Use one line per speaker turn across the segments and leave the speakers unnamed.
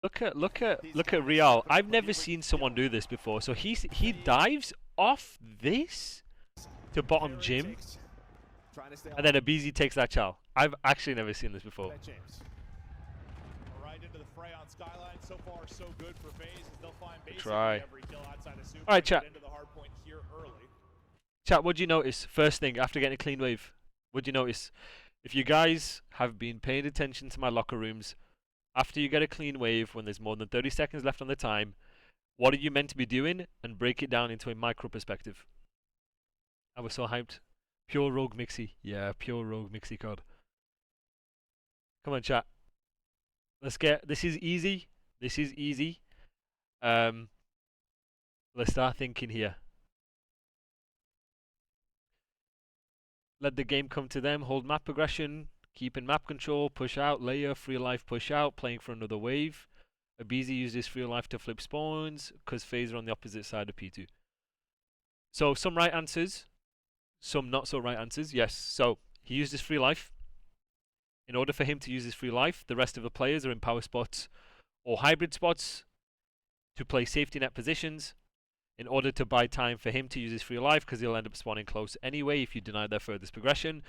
Look at Real. I've never seen someone do this before. So he dives off this to bottom Jim, and then Abizi takes that chow. I've actually never seen this before. Try. Alright, chat. Chat, what do you notice? First thing, after getting a clean wave, what do you notice? If you guys have been paying attention to my locker rooms, after you get a clean wave, when there's more than 30 seconds left on the time, what are you meant to be doing? And break it down into a micro perspective. I was so hyped. Pure rogue mixie. Yeah, pure rogue mixie COD. Come on, chat. Let's get... This is easy. This is easy. Let's start thinking here. Let the game come to them. Hold map progression. Keep in map control. Push out. Layer. Free life. Push out. Playing for another wave. Abizi uses free life to flip spawns because FaZe are on the opposite side of P2. So some right answers. Some not so right answers. Yes. So he used his free life. In order for him to use his free life, the rest of the players are in power spots or hybrid spots to play safety net positions in order to buy time for him to use his free life, because he'll end up spawning close anyway if you deny their furthest progression.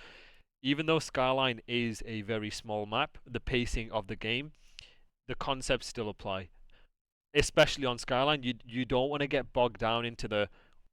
Even though Skyline is a very small map, the pacing of the game, the concepts still apply. Especially on Skyline, you don't want to get bogged down into the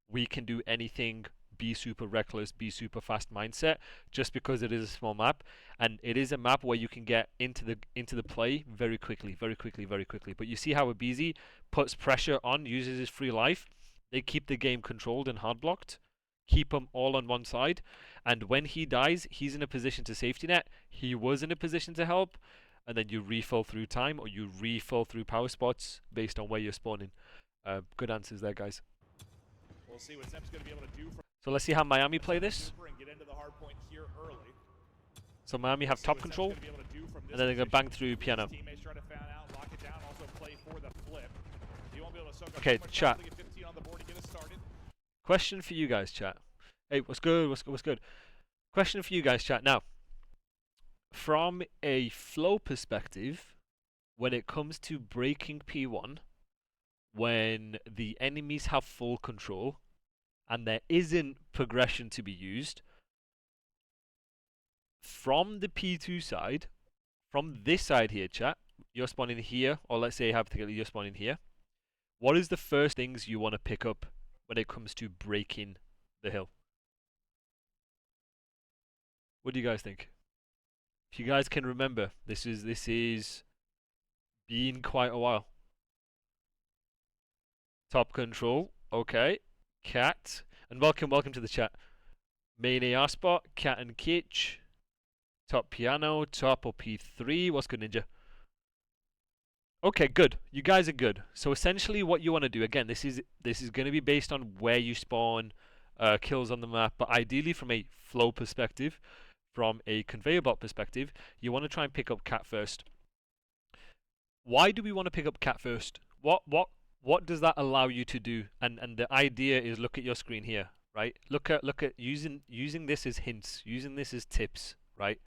we can do anything, be super reckless, be super fast mindset, just because it is a small map. And it is a map where you can get into the play very quickly. But you see how Abizi puts pressure on, uses his free life. They keep the game controlled and hard blocked, keep them all on one side, and when he dies, he's in a position to safety net. He was in a position to help, and then you refill through time or you refill through power spots based on where you're spawning. Good answers there, guys. We'll see what Sep's going to be able to do. So let's see how Miami play this. So Miami have top control, and then they're going to bang through piano. Okay, chat. Question for you guys, chat. Hey, what's good? What's good? Question for you guys, chat. Now, from a flow perspective, when it comes to breaking P1, when the enemies have full control and there isn't progression to be used, from the P2 side, from this side here, chat, you're spawning here, or let's say hypothetically you're spawning here. What is the first things you want to pick up when it comes to breaking the hill? What do you guys think? If you guys can remember, this is been quite a while. Top control, okay. Cat, and welcome to the chat. Main AR spot, Cat and Kitch. Top piano, top or P3. What's good, Ninja? Okay, good. You guys are good. So essentially what you want to do, again, this is going to be based on where you spawn, kills on the map, but ideally from a flow perspective, from a conveyor belt perspective, you want to try and pick up Cat first. Why do we want to pick up Cat first? What does that allow you to do? And the idea is, look at your screen here, right? Look at using this as hints, using this as tips, right?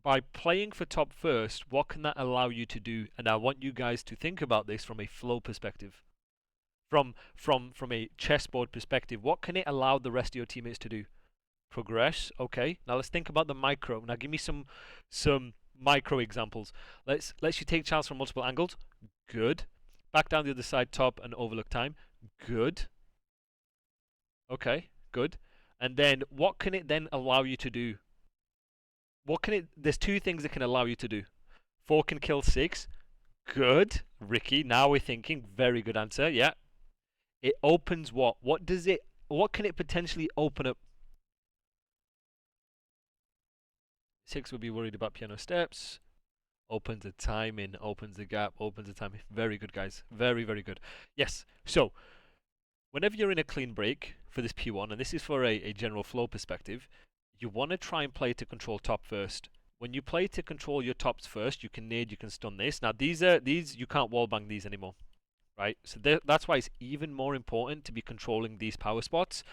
By playing for top first, what can that allow you to do? And I want you guys to think about this from a flow perspective. From a chessboard perspective, what can it allow the rest of your teammates to do? Progress, okay. Now let's think about the micro. Now give me some micro examples. Let's you take chance from multiple angles. Good. Back down the other side, top, and overlook time. Good. Okay, good. And then what can it then allow you to do? There's two things it can allow you to do. 4 can kill 6. Good. Ricky, now we're thinking. Very good answer, yeah. It opens what? What can it potentially open up? 6 would be worried about piano steps. Opens the timing, opens the gap, opens the timing. Very good, guys. Very, very good. Yes. So, whenever you're in a clean break for this P1, and this is for a general flow perspective, you want to try and play to control top first. When you play to control your tops first, you can nade, you can stun this. Now, these you can't wallbang these anymore, right? So that's why it's even more important to be controlling these power spots,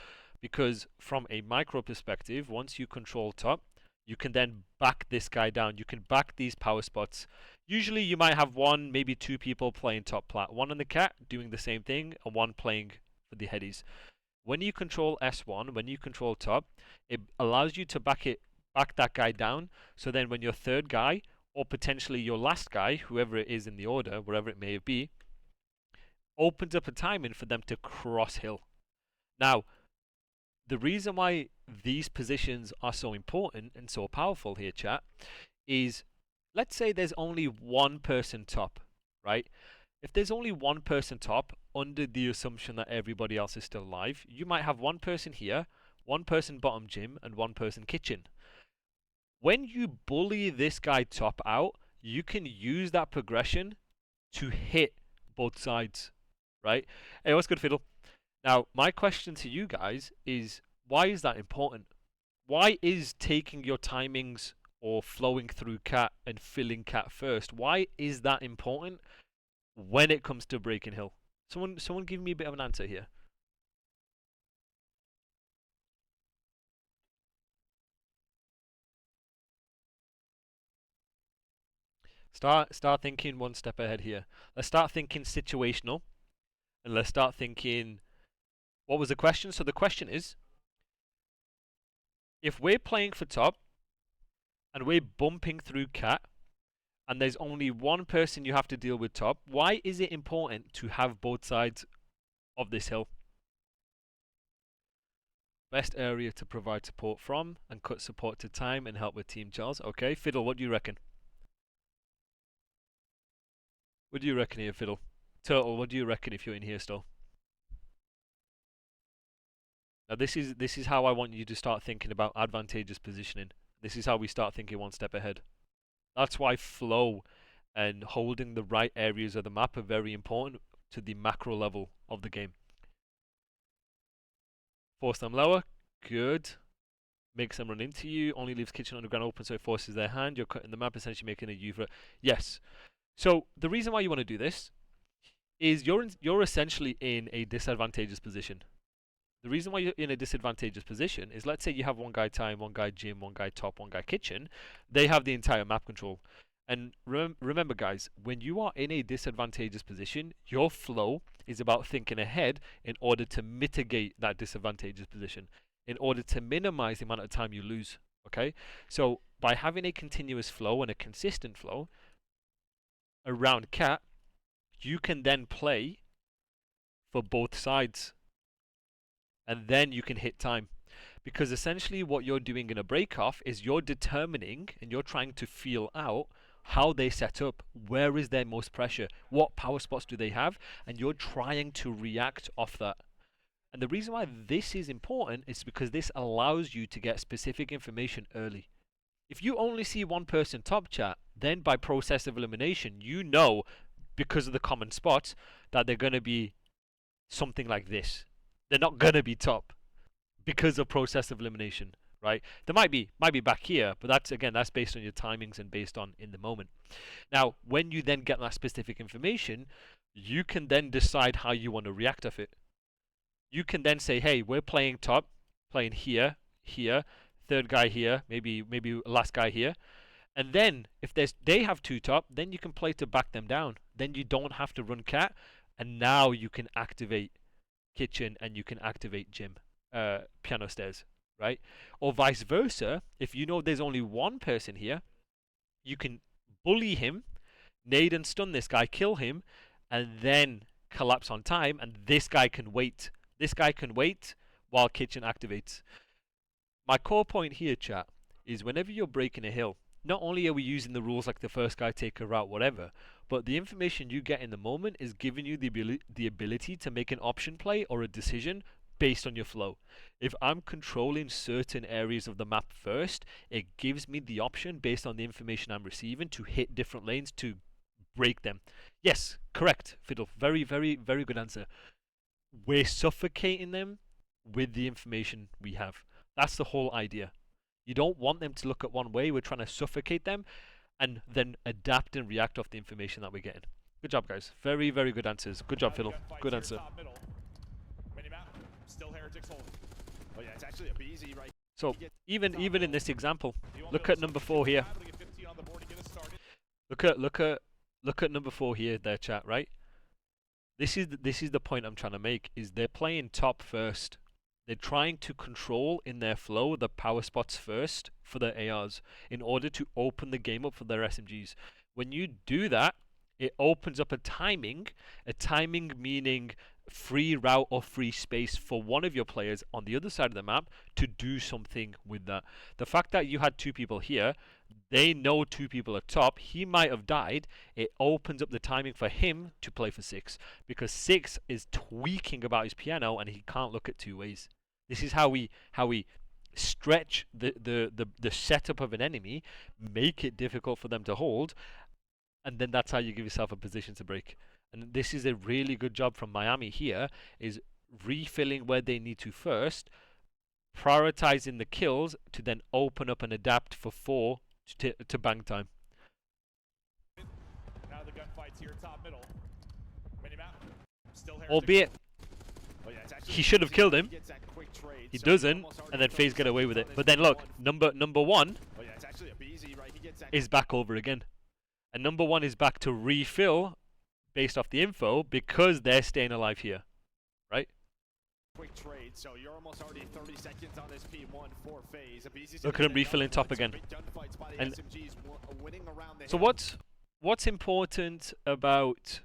because from a micro perspective, once you control top, you can then back this guy down. You can back these power spots. Usually you might have one, maybe two people playing top plat. One on the cat doing the same thing, and one playing for the headies. When you control S1, when you control top, it allows you to back that guy down. So then when your third guy, or potentially your last guy, whoever it is in the order, wherever it may be, opens up a timing for them to cross hill. Now, the reason why these positions are so important and so powerful here, chat, is let's say there's only one person top, right? If there's only one person top, under the assumption that everybody else is still alive, you might have one person here, one person bottom gym, and one person kitchen. When you bully this guy top out, you can use that progression to hit both sides, right? Hey, what's good, Fiddle? Now, my question to you guys is, why is that important? Why is taking your timings or flowing through cat and filling cat first, why is that important when it comes to breaking hill? Someone give me a bit of an answer here. Start thinking one step ahead here. Let's start thinking situational, and let's start thinking, what was the question? So the question is, if we're playing for top and we're bumping through cat and there's only one person you have to deal with top, why is it important to have both sides of this hill? Best area to provide support from and cut support to time and help with team Charles. Okay, Fiddle, what do you reckon? What do you reckon here, Fiddle? Turtle, what do you reckon if you're in here still? Now this is how I want you to start thinking about advantageous positioning. This is how we start thinking one step ahead. That's why flow and holding the right areas of the map are very important to the macro level of the game. Force them lower, good. Makes them run into you, only leaves kitchen underground open so it forces their hand. You're cutting the map, essentially making a U for it. Yes. So the reason why you want to do this is you're essentially in a disadvantageous position. The reason why you're in a disadvantageous position is, let's say you have one guy time, one guy gym, one guy top, one guy kitchen. They have the entire map control. And remember, guys, when you are in a disadvantageous position, your flow is about thinking ahead in order to mitigate that disadvantageous position, in order to minimize the amount of time you lose. Okay? So by having a continuous flow and a consistent flow around cat, you can then play for both sides. And then you can hit time. Because essentially what you're doing in a break off is you're determining and you're trying to feel out how they set up, where is their most pressure, what power spots do they have, and you're trying to react off that. And the reason why this is important is because this allows you to get specific information early. If you only see one person top, chat, then by process of elimination, you know, because of the common spots, that they're going to be something like this. They're not going to be top because of process of elimination, right? They might be back here, but that's based on your timings and based on in the moment. Now, when you then get that specific information, you can then decide how you want to react off it. You can then say, hey, we're playing top, playing here, third guy here, maybe last guy here. And then if they have two top, then you can play to back them down. Then you don't have to run cat, and now you can activate kitchen and you can activate gym, piano stairs, right? Or vice versa, if you know there's only one person here, you can bully him, nade and stun this guy, kill him, and then collapse on time, and this guy can wait. This guy can wait while kitchen activates. My core point here, chat, is whenever you're breaking a hill, not only are we using the rules like the first guy take a route, whatever, but the information you get in the moment is giving you the ability to make an option play or a decision based on your flow. If I'm controlling certain areas of the map first, it gives me the option based on the information I'm receiving to hit different lanes to break them. Yes, correct, Fiddle. Very, very, very good answer. We're suffocating them with the information we have. That's the whole idea. You don't want them to look at one way. We're trying to suffocate them and then adapt and react off the information that we're getting. Good job, guys. Very, very good answers. Good job, Fiddle. Good answer. So even in this example, look at number 4 here. Look at number 4 here, there, chat. Right. This is the point I'm trying to make. Is they're playing top first. They're trying to control in their flow the power spots first for their ARs in order to open the game up for their SMGs. When you do that, it opens up a timing meaning free route or free space for one of your players on the other side of the map to do something with that. The fact that you had 2 people here, they know 2 people are top, he might have died, it opens up the timing for him to play for 6, because 6 is tweaking about his piano and he can't look at 2 ways. This is how we stretch the setup of an enemy, make it difficult for them to hold, and then that's how you give yourself a position to break. And this is a really good job from Miami here, is refilling where they need to first, prioritizing the kills to then open up and adapt for 4 to bang time.
Now the gunfight's here, top middle. Minimap. Still
albeit he should have killed him. He doesn't, and then FaZe get away with it. But then look, number 1 is back over again. And number 1 is back to refill based off the info because they're staying alive here. Right?
Quick trade, so you're almost already 30 seconds on this P1 for FaZe.
Look at him refilling top again. And so what's important about...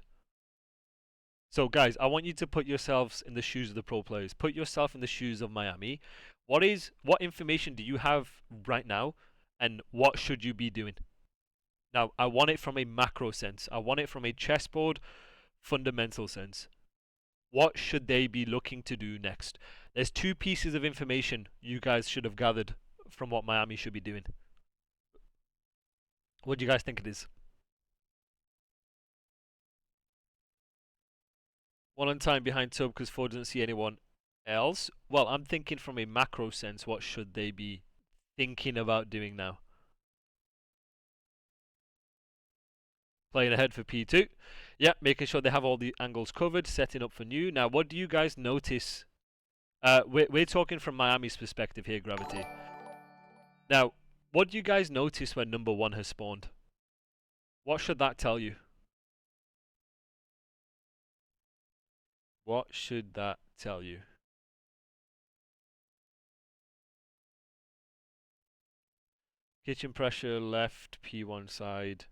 So guys, I want you to put yourselves in the shoes of the pro players. Put yourself in the shoes of Miami. What information do you have right now, and what should you be doing? Now, I want it from a macro sense. I want it from a chessboard fundamental sense. What should they be looking to do next? There's 2 pieces of information you guys should have gathered from what Miami should be doing. What do you guys think it is? 1 on time behind tub because 4 doesn't see anyone else. Well, I'm thinking from a macro sense, what should they be thinking about doing now? Playing ahead for P2. Yeah, making sure they have all the angles covered, setting up for new. Now, what do you guys notice? We're talking from Miami's perspective here, Gravity. Now, what do you guys notice when number 1 has spawned? What should that tell you? What should that tell you? Kitchen pressure left, P1 side.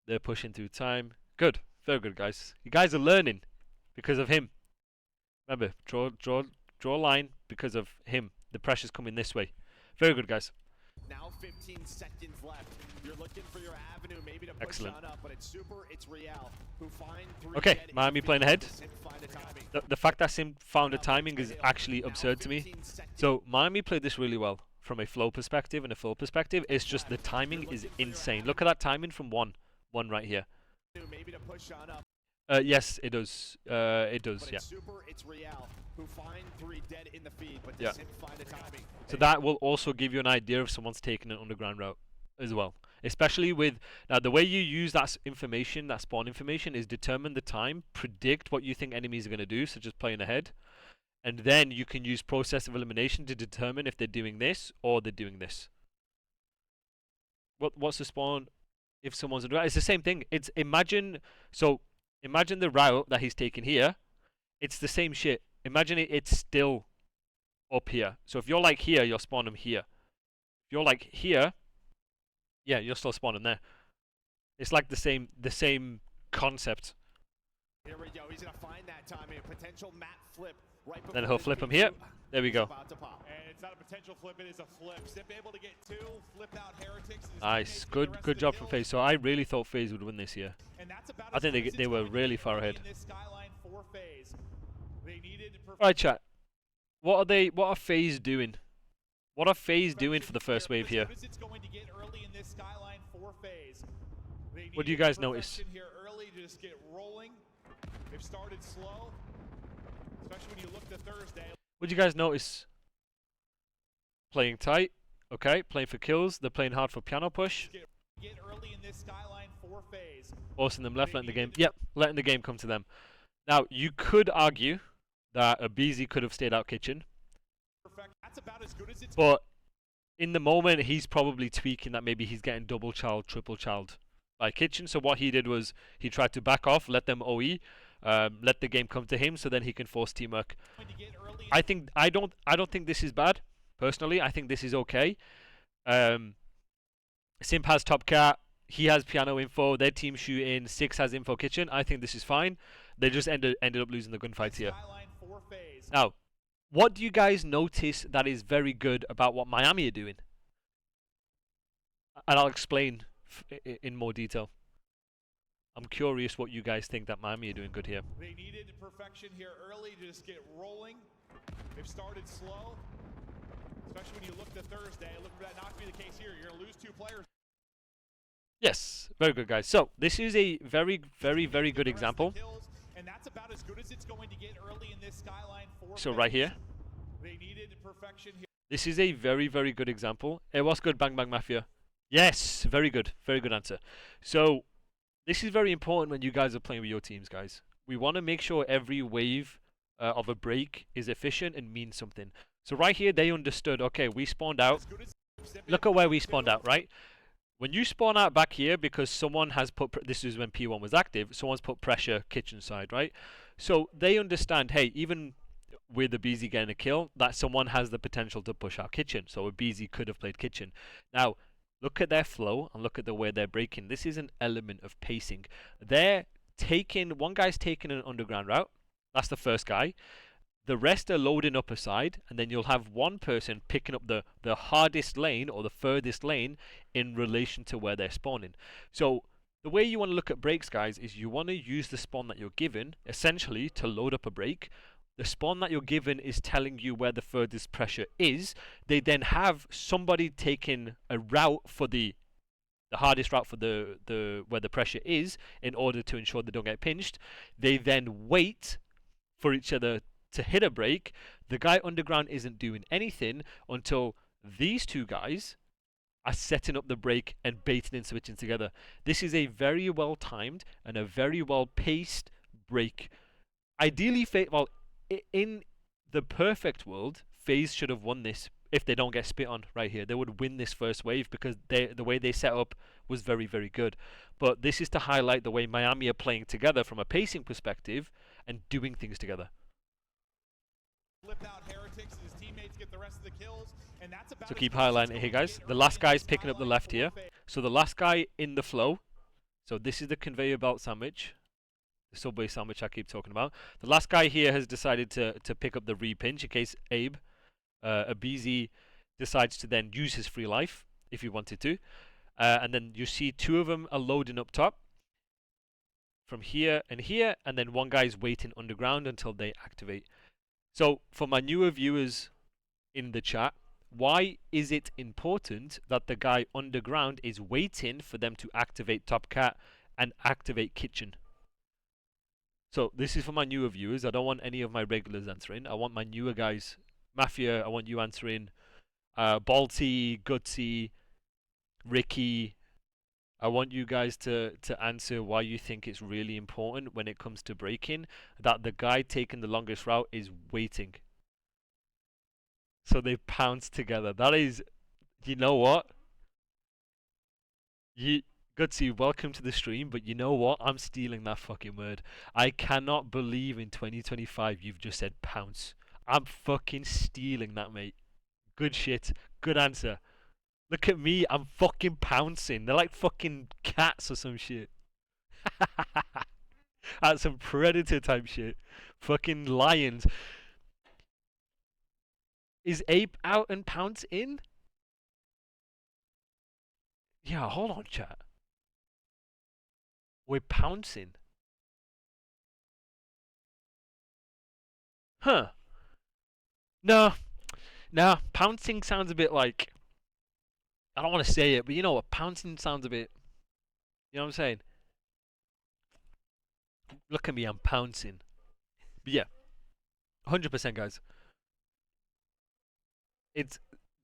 They're pushing through time. Good. Very good, guys. You guys are learning because of him. Remember, draw a line because of him. The pressure's coming this way. Very good, guys.
Now 15 seconds left. You're looking for your avenue maybe to push on up, but it's Super, it's Real who find 3.
Okay, Miami playing ahead. The fact that Sim found a timing is actually absurd to me. So Miami played this really well from a flow perspective and a full perspective. It's just the timing is insane. Look at that timing from 1 right here. Yes, it does. It does, yeah. Yeah. So that will also give you an idea if someone's taking an underground route as well. Especially with... Now, the way you use that information, that spawn information, is determine the time, predict what you think enemies are going to do, such as playing ahead. And then you can use process of elimination to determine if they're doing this or they're doing this. What's the spawn... If someone's on the route, it's the same thing. It's imagine the route that he's taking here. It's the same shit. Imagine it's still up here. So if you're like here, you'll spawn him here. If you're like here, yeah, you'll still spawn him there. It's like the same concept.
Here we go. He's gonna find that time in a potential map flip right before.
Then he'll flip him here. There we go.
And it's not a potential flip, it is a flip. Zip able to get 2, flip out Heretics.
Nice. Good job from FaZe. So I really thought FaZe would win this here. I think they were really far ahead. Alright, chat. What are FaZe doing? What are FaZe doing for the first wave here? What do you guys notice?
They've started slow, especially when you look to Thursday.
What do you guys notice? Playing tight, okay. Playing for kills. They're playing hard for piano push.
Get early in this skyline for FaZe.
Forcing them left, letting the game. Yep, letting the game come to them. Now you could argue that a BZ could have stayed out kitchen.
That's about as good as it's
But in the moment, he's probably tweaking that maybe he's getting double child, triple child by Kitchen. So what he did was he tried to back off, let them OE, let the game come to him, so then he can force teamwork. I don't think this is bad. Personally, I think this is okay. Simp has Top Cat. He has piano info. Their team shooting. Six has info kitchen. I think this is fine. They just ended up losing the gunfights here. Now, what do you guys notice that is very good about what Miami are doing? And I'll explain in more detail. I'm curious what you guys think that Miami are doing good here.
They needed perfection here early to just get rolling. They've started slow, especially when you look to Thursday. Look for that not to be the case here. You're going to lose 2 players.
Yes, very good, guys. So this is a very, very, very good example.
And that's about as good as it's going to get early in this Skyline 4.
So right here,
they needed perfection here.
this is a very, very good example. Hey, what's good, Bang Bang Mafia? Yes, very good answer. So this is very important when you guys are playing with your teams, guys. We want to make sure every wave of a break is efficient and means something. So right here, they understood, okay, we spawned out. Look at where we spawned out, right? When you spawn out back here, because someone has put, this is when P1 was active, someone's put pressure kitchen side, right? So they understand, hey, even with the BZ getting a kill, that someone has the potential to push out kitchen. So a BZ could have played kitchen. Now, look at their flow and look at the way they're breaking. This is an element of pacing. They're taking, one guy's taking an underground route. That's the first guy. The rest are loading up a side, and then you'll have one person picking up the hardest lane or the furthest lane in relation to where they're spawning. So the way you want to look at breaks, guys, is you want to use the spawn that you're given, essentially, to load up a break. The spawn that you're given is telling you where the furthest pressure is. They then have somebody taking a route for the hardest route for the where the pressure is in order to ensure they don't get pinched. They then wait for each other to hit a break. The guy underground isn't doing anything until these two guys are setting up the break and baiting and switching together. This is a very well timed and a very well paced break. Ideally, well, in the perfect world, FaZe should have won this if they don't get spit on right here. They would win this first wave because the way they set up was very, very good. But this is to highlight the way Miami are playing together from a pacing perspective and doing things together.
Out Heretics and his teammates get the rest of the kills, and that's about
so keep highlighting it here, guys. The last guy is picking up the left here. So the last guy in the flow. So this is the conveyor belt sandwich. The subway sandwich I keep talking about. The last guy here has decided to pick up the repinch in case Abe, a BZ, decides to then use his free life if he wanted to. And then you see 2 of them are loading up top from here, and then one guy's waiting underground until they activate. So for my newer viewers in the chat, why is it important that the guy underground is waiting for them to activate Top Cat and activate Kitchen? So this is for my newer viewers. I don't want any of my regulars answering. I want my newer guys. Mafia, I want you answering. Balti, Gutsy, Ricky. I want you guys to answer why you think it's really important when it comes to breaking that the guy taking the longest route is waiting. So they pounce together. That is, you know what? Gutsy, welcome to the stream, but you know what? I'm stealing that fucking word. I cannot believe in 2025 you've just said pounce. I'm fucking stealing that, mate. Good shit. Good answer. Look at me, I'm fucking pouncing. They're like fucking cats or some shit. That's some predator type shit. Fucking lions. Is Ape out and Pounce in? Yeah, hold on, chat. We're pouncing. Huh. No. Nah, pouncing sounds a bit like... I don't want to say it, but you know what? Pouncing sounds a bit... You know what I'm saying? Look at me, I'm pouncing. But yeah. 100% guys.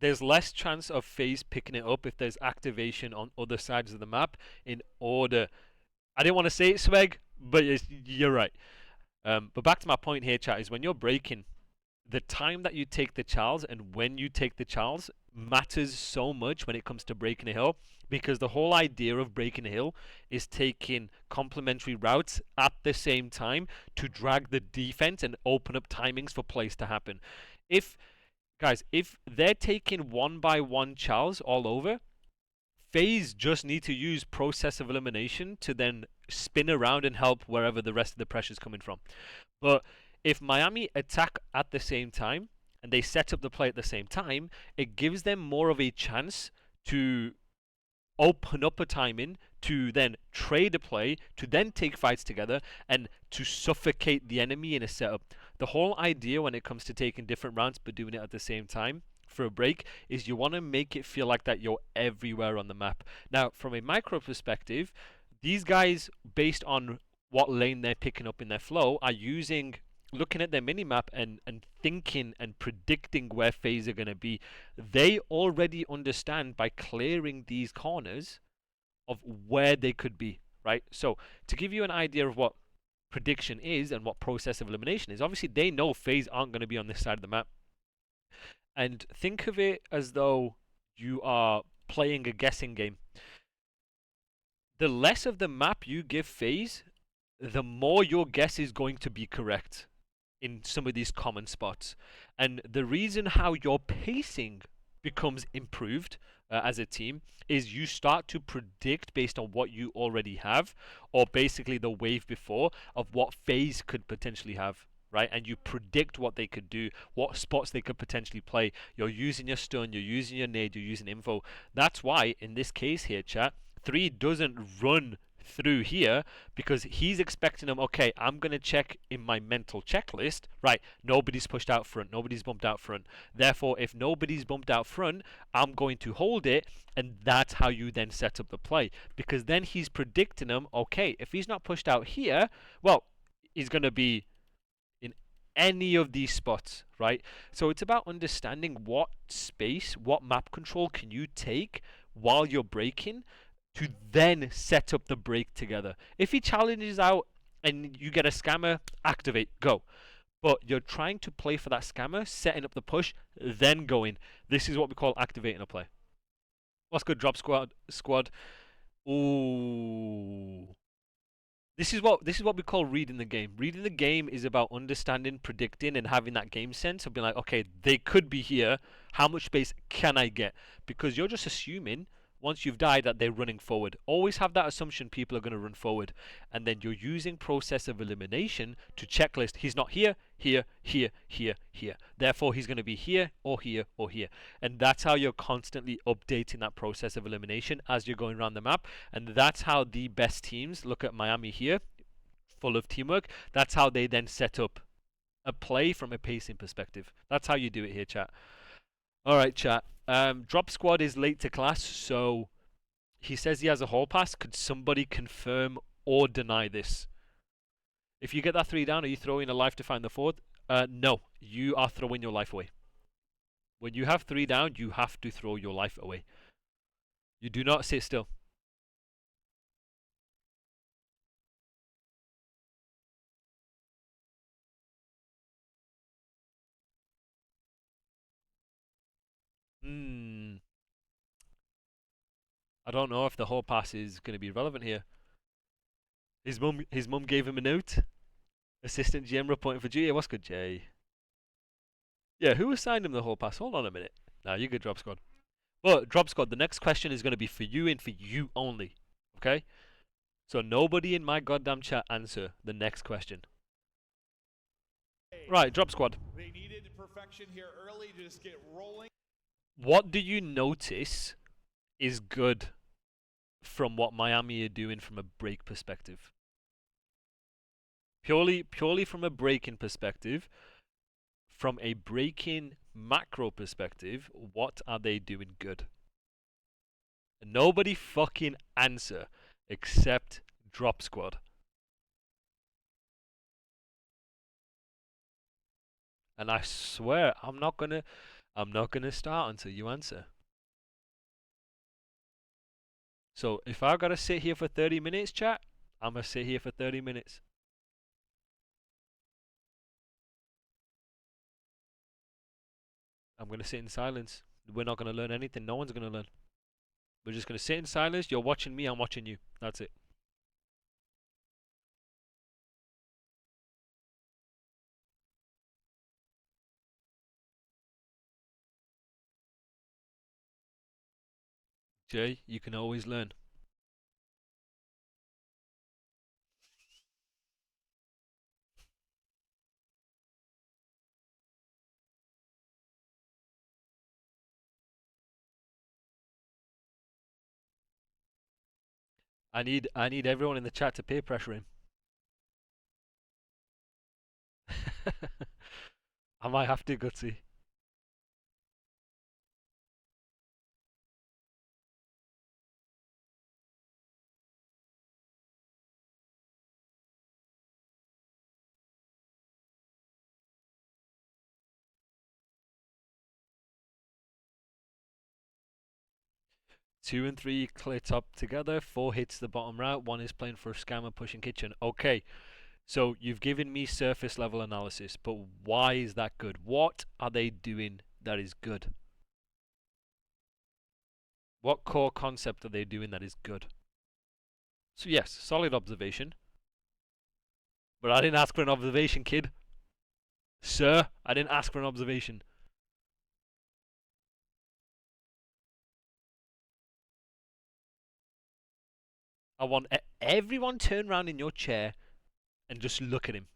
There's less chance of FaZe picking it up if there's activation on other sides of the map in order... I didn't want to say it, Swag, but you're right. But back to my point here, chat, is when you're breaking, the time that you take the Charles and when you take the Charles matters so much when it comes to breaking a hill, because the whole idea of breaking a hill is taking complementary routes at the same time to drag the defense and open up timings for plays to happen. If guys, if they're taking one by one Charles all over, FaZe just need to use process of elimination to then spin around and help wherever the rest of the pressure is coming from. But if Miami attack at the same time and they set up the play at the same time, it gives them more of a chance to open up a timing, to then trade a play, to then take fights together, and to suffocate the enemy in a setup. The whole idea when it comes to taking different rounds but doing it at the same time for a break is you want to make it feel like that you're everywhere on the map. Now, from a micro perspective, these guys, based on what lane they're picking up in their flow, are looking at their minimap and thinking and predicting where FaZe are going to be. They already understand by clearing these corners of where they could be, right? So to give you an idea of what prediction is and what process of elimination is, obviously they know FaZe aren't going to be on this side of the map. And think of it as though you are playing a guessing game. The less of the map you give FaZe, the more your guess is going to be correct in some of these common spots. And the reason how your pacing becomes improved as a team is you start to predict based on what you already have, or basically the wave before of what FaZe could potentially have. Right, and you predict what they could do, what spots they could potentially play. You're using your stun, you're using your nade, you're using info. That's why in this case here, chat, 3 doesn't run through here because he's expecting them. Okay, I'm gonna check in my mental checklist. Right, nobody's pushed out front, nobody's bumped out front. Therefore, if nobody's bumped out front, I'm going to hold it, and that's how you then set up the play. Because then he's predicting them. Okay, if he's not pushed out here, well, he's gonna be in any of these spots, right? So it's about understanding what space, what map control can you take while you're breaking to then set up the break together. If he challenges out and you get a scammer, activate, go. But you're trying to play for that scammer, setting up the push, then going. This is what we call activating a play. What's good, drop squad? Ooh. This is what we call reading the game. Reading the game is about understanding, predicting, and having that game sense of being like, okay, they could be here. How much space can I get? Because you're just assuming once you've died that they're running forward. Always have that assumption people are going to run forward. And then you're using process of elimination to checklist. He's not here, here, here, here, here. Therefore, he's going to be here or here or here. And that's how you're constantly updating that process of elimination as you're going around the map. And that's how the best teams, look at Miami here, full of teamwork. That's how they then set up a play from a pacing perspective. That's how you do it here, chat. All right, chat. Drop squad is late to class, so he says he has a hall pass. Could somebody confirm or deny this? If you get that 3 down, are you throwing a life to find the 4th? No, you are throwing your life away. When you have 3 down, you have to throw your life away. You do not sit still. I don't know if the hall pass is going to be relevant here. His mum gave him a note. Assistant GM reporting for duty. What's good, Jay? Yeah, who assigned him the hall pass? Hold on a minute. Nah, you good, drop squad. Well, drop squad, the next question is going to be for you and for you only. Okay? So nobody in my goddamn chat answer the next question. Right, drop squad.
They needed perfection here early to just get rolling.
What do you notice is good from what Miami are doing from a break perspective? Purely from a breaking perspective, from a breaking macro perspective, what are they doing good? And nobody fucking answer except drop squad. And I swear I'm not gonna start until you answer. So if I gotta sit here for 30 minutes, chat, I'm gonna sit here for 30 minutes. I'm going to sit in silence. We're not going to learn anything. No one's going to learn. We're just going to sit in silence. You're watching me. I'm watching you. That's it. Jay, you can always learn. I need everyone in the chat to peer pressure him. I might have to, Gutsy. 2 and 3 clear top together. 4 hits the bottom route. 1 is playing for a scammer pushing kitchen. Okay, so you've given me surface level analysis, but why is that good? What are they doing that is good? What core concept are they doing that is good? So yes, solid observation. But I didn't ask for an observation, kid. Sir, I didn't ask for an observation. I want everyone turn around in your chair and just look at him.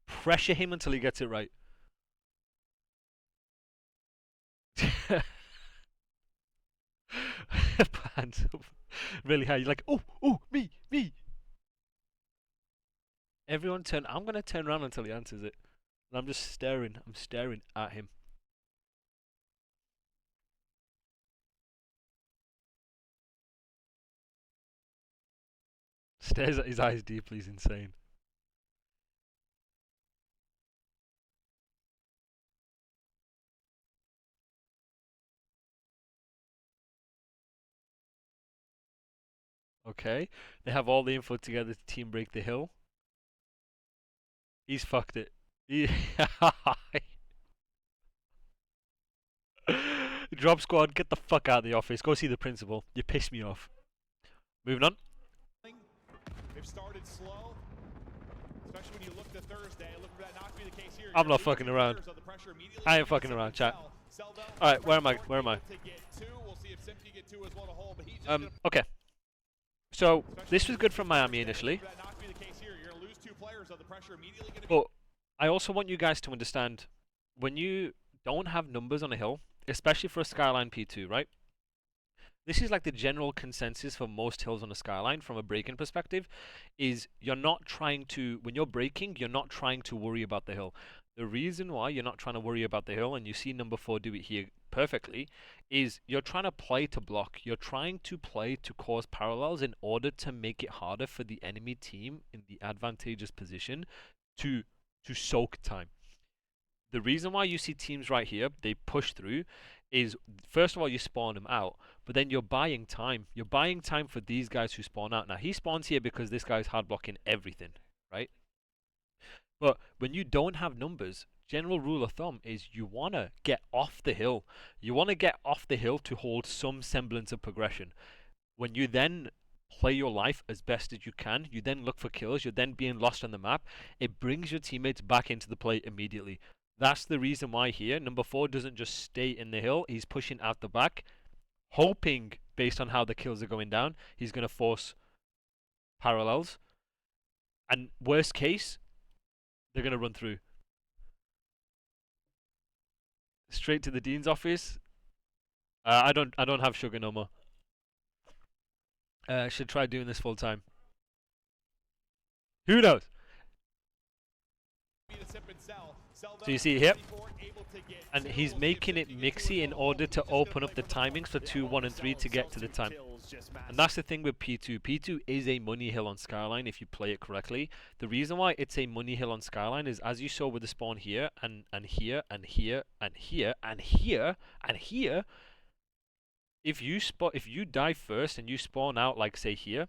Pressure him until he gets it right. Hands up really high. You're like, oh, oh, me, me. Everyone turn. I'm going to turn around until he answers it. And I'm just staring. I'm staring at him. Stares at his eyes deeply. He's insane. Okay. They have all the info together to team break the hill. He's fucked it. Drop squad, get the fuck out of the office. Go see the principal. You pissed me off. Moving on.
They've started slow, especially when you look to Thursday. Look for that not to be the case here.
I'm not fucking around. I ain't fucking around, chat. Alright, where am I? Where am I? Okay. So, this was good from Miami initially. But I also want you guys to understand, when you don't have numbers on a hill, especially for a Skyline P2, right? This is like the general consensus for most hills on a Skyline from a braking perspective, is you're not trying to, when you're braking, you're not trying to worry about the hill. The reason why you're not trying to worry about the hill, and you see number 4 do it here perfectly, is you're trying to play to block. You're trying to play to cause parallels in order to make it harder for the enemy team in the advantageous position to soak time. The reason why you see teams right here, they push through, is first of all you spawn them out, but then you're buying time. You're buying time for these guys who spawn out. Now he spawns here because this guy's hard blocking everything, right? But when you don't have numbers, general rule of thumb is you want to get off the hill. You want to get off the hill to hold some semblance of progression. When you then play your life as best as you can, you then look for kills, you're then being lost on the map, it brings your teammates back into the play immediately. That's the reason why here, number 4 doesn't just stay in the hill, he's pushing out the back, hoping, based on how the kills are going down, he's going to force parallels. And worst case, they're going to run through. Straight to the Dean's office. I don't have sugar no more. Should try doing this full time. Who knows? So you see here, and he's making it mixy in order to open up the timings for 2, 1, and 3 to get to the time. And that's the thing with P2. P2 is a money hill on Skyline if you play it correctly. The reason why it's a money hill on Skyline is, as you saw with the spawn here, and here, and here, and here, and here, and here, if you die first and you spawn out, like say here,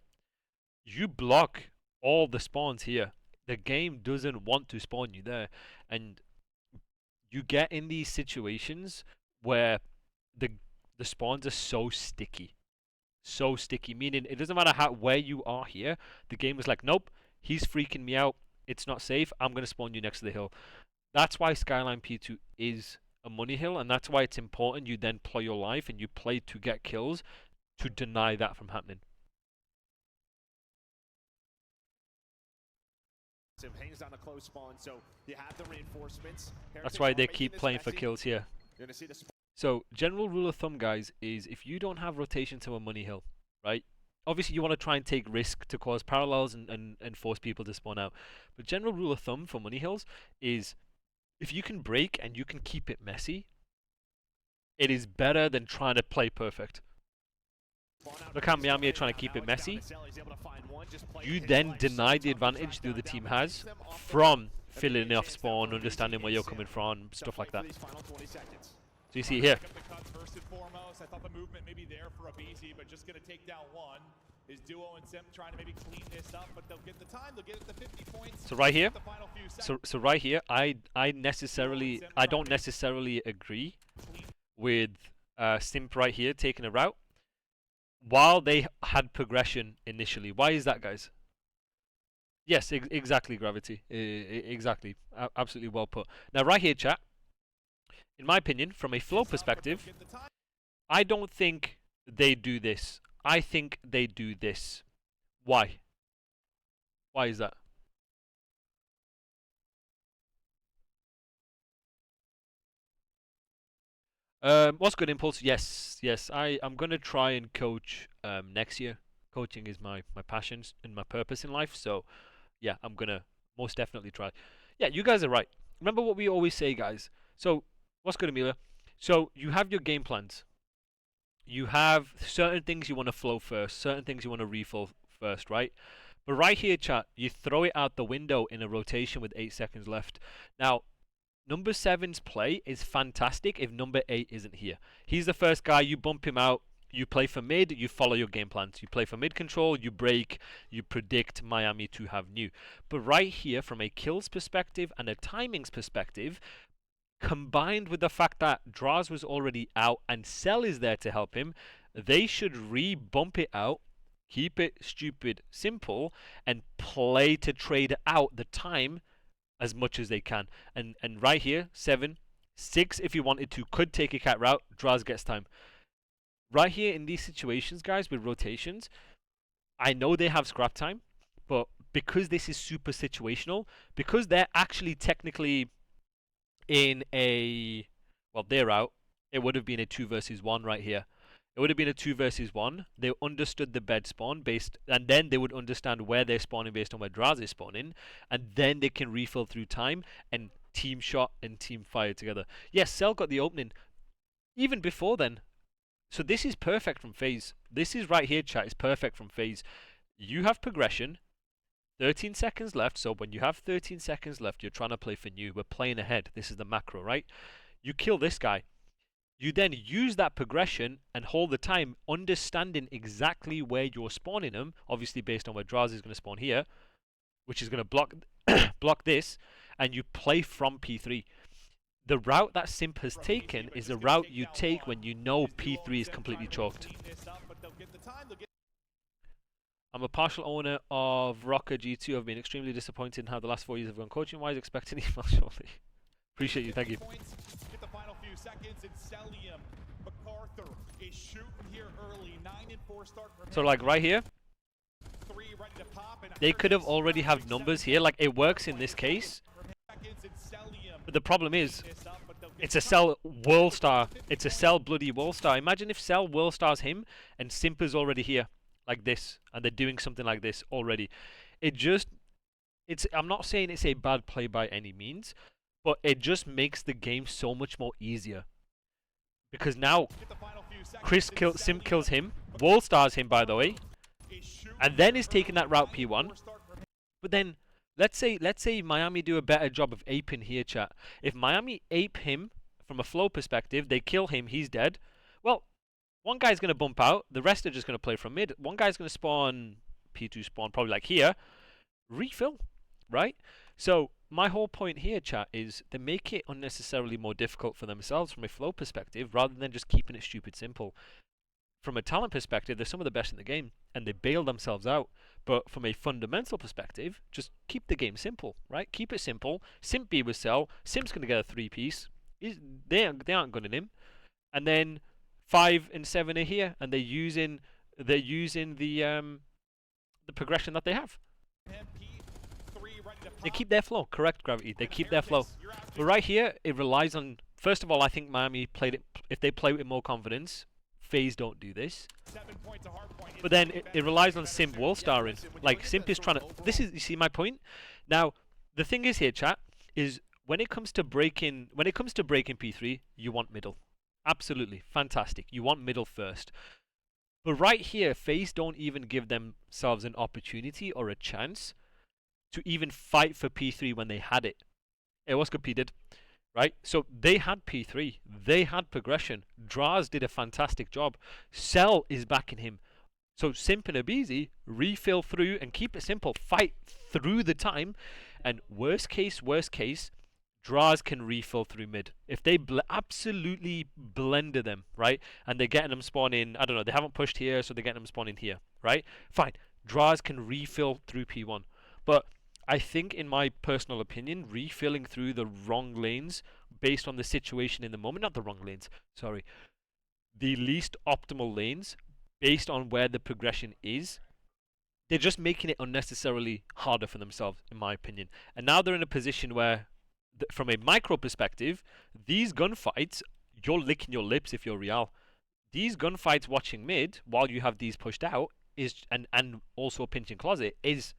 you block all the spawns here. The game doesn't want to spawn you there, and you get in these situations where the spawns are so sticky. So sticky, meaning it doesn't matter where you are here, the game is like, nope, he's freaking me out, it's not safe, I'm going to spawn you next to the hill. That's why Skyline P2 is a money hill, and that's why it's important you then play your life and you play to get kills to deny that from happening.
Hangs down a close spawn, so you have the reinforcements.
That's why they keep playing for kills here. So, general rule of thumb, guys, is if you don't have rotation to a money hill, right? Obviously, you want to try and take risk to cause parallels and force people to spawn out. But general rule of thumb for money hills is if you can break and you can keep it messy, it is better than trying to play perfect. Look how Miami are trying to keep it messy. You then deny the advantage the other team has from filling off spawn, understanding where you're coming from, stuff like that. So you see here.
First and foremost, I thought the movement may be there for Abizi, but just going to take down one. Is Duo and Sim trying to maybe clean this up, but they'll get the time. They'll get it to 50 points.
So right here, so right here, I don't necessarily agree with Simp right here taking a route while they had progression initially. Why is that, guys? Yes, exactly, Gravity. Exactly. Absolutely well put. Now, right here, chat, in my opinion, from a flow perspective, I don't think they do this. I think they do this. Why? Why is that? What's good, Impulse? Yes, yes. I'm gonna try and coach next year. Coaching is my passion and my purpose in life. So, yeah, I'm gonna most definitely try. Yeah, you guys are right. Remember what we always say, guys. So, what's good, Amelia? So, you have your game plans. You have certain things you want to flow first, certain things you want to refill first, right? But right here, chat, you throw it out the window in a rotation with 8 seconds left. Now, number 7's play is fantastic if number 8 isn't here. He's the first guy, you bump him out, you play for mid, you follow your game plans. You play for mid control, you break, you predict Miami to have new. But right here, from a kills perspective and a timings perspective, combined with the fact that Draz was already out and Cell is there to help him, they should re-bump it out, keep it stupid simple, and play to trade out the time as much as they can. And right here, 7, 6 if you wanted to, could take a cat route, Draz gets time. Right here in these situations, guys, with rotations, I know they have scrap time, but because this is super situational, because they're actually technically in a, well, they're out, it would have been a 2 versus 1 right here. It would have been a 2 versus 1. They understood the bed spawn based, and then they would understand where they're spawning based on where Draz is spawning, and then they can refill through time and team shot and team fire together. Yes, Cell got the opening even before then. So this is perfect from FaZe. This is right here, chat, is perfect from FaZe. You have progression, 13 seconds left, so when you have 13 seconds left, you're trying to play for new. We're playing ahead. This is the macro, right? You kill this guy. You then use that progression and hold the time, understanding exactly where you're spawning them, obviously based on where Draz is going to spawn here, which is going to block block this, and you play from P3. The route that Simp has taken is a route you take when you know P3 is completely chalked. I'm a partial owner of Rocker G2. I've been extremely disappointed in how the last 4 years have gone coaching-wise. Expect an email shortly. Appreciate you. Thank you.
Get the final few seconds, and Celium MacArthur is shooting here early. 9 and 4 start.
So like right here,
3 ready to pop, and
they could have already have numbers here. Like it works in this case. But the problem is, it's a Cell World Star. It's a Cell bloody World Star. Imagine if Cell World Stars him and Simp is already here. Like this, and they're doing something like this already. I'm not saying it's a bad play by any means, but it just makes the game so much more easier. Because now, Simp kills him, Wall stars him by the way, and then is taking that route P1. But then, let's say Miami do a better job of aping here, chat. If Miami ape him from a flow perspective, they kill him, he's dead. Well, one guy's going to bump out. The rest are just going to play from mid. One guy's going to spawn, P2 spawn, probably like here. Refill, right? So my whole point here, chat, is they make it unnecessarily more difficult for themselves from a flow perspective, rather than just keeping it stupid simple. From a talent perspective, they're some of the best in the game, and they bail themselves out. But from a fundamental perspective, just keep the game simple, right? Keep it simple. Simp B with Cell. Simp's going to get a 3-piece. They aren't gunning him. And then 5 and 7 are here, and they're using the progression that they have. They keep their flow, correct, Gravity. They keep their flow. But right here, it relies on. First of all, I think Miami played it. If they play with more confidence, FaZe don't do this. But then it relies on Simp wall starring. Like Simp is trying to. This is, you see my point. Now, the thing is here, chat, is when it comes to breaking P3, you want middle. Absolutely fantastic. You want middle first. But right here, FaZe don't even give themselves an opportunity or a chance to even fight for P3 when they had it. It was competed, right? So they had P3. They had progression. Draz did a fantastic job. Cell is backing him. So Simp and Abizi refill through and keep it simple. Fight through the time. And worst case, Draz can refill through mid. If they absolutely blender them, right? And they're getting them spawn in, I don't know, they haven't pushed here, so they're getting them spawn in here, right? Fine. Draz can refill through P1. But I think, in my personal opinion, refilling through the wrong lanes based on the situation in the moment, not the wrong lanes, sorry, the least optimal lanes based on where the progression is, they're just making it unnecessarily harder for themselves, in my opinion. And now they're in a position where, from a micro perspective, these gunfights, you're licking your lips if you're Real. These gunfights watching mid while you have these pushed out is and also pinching closet is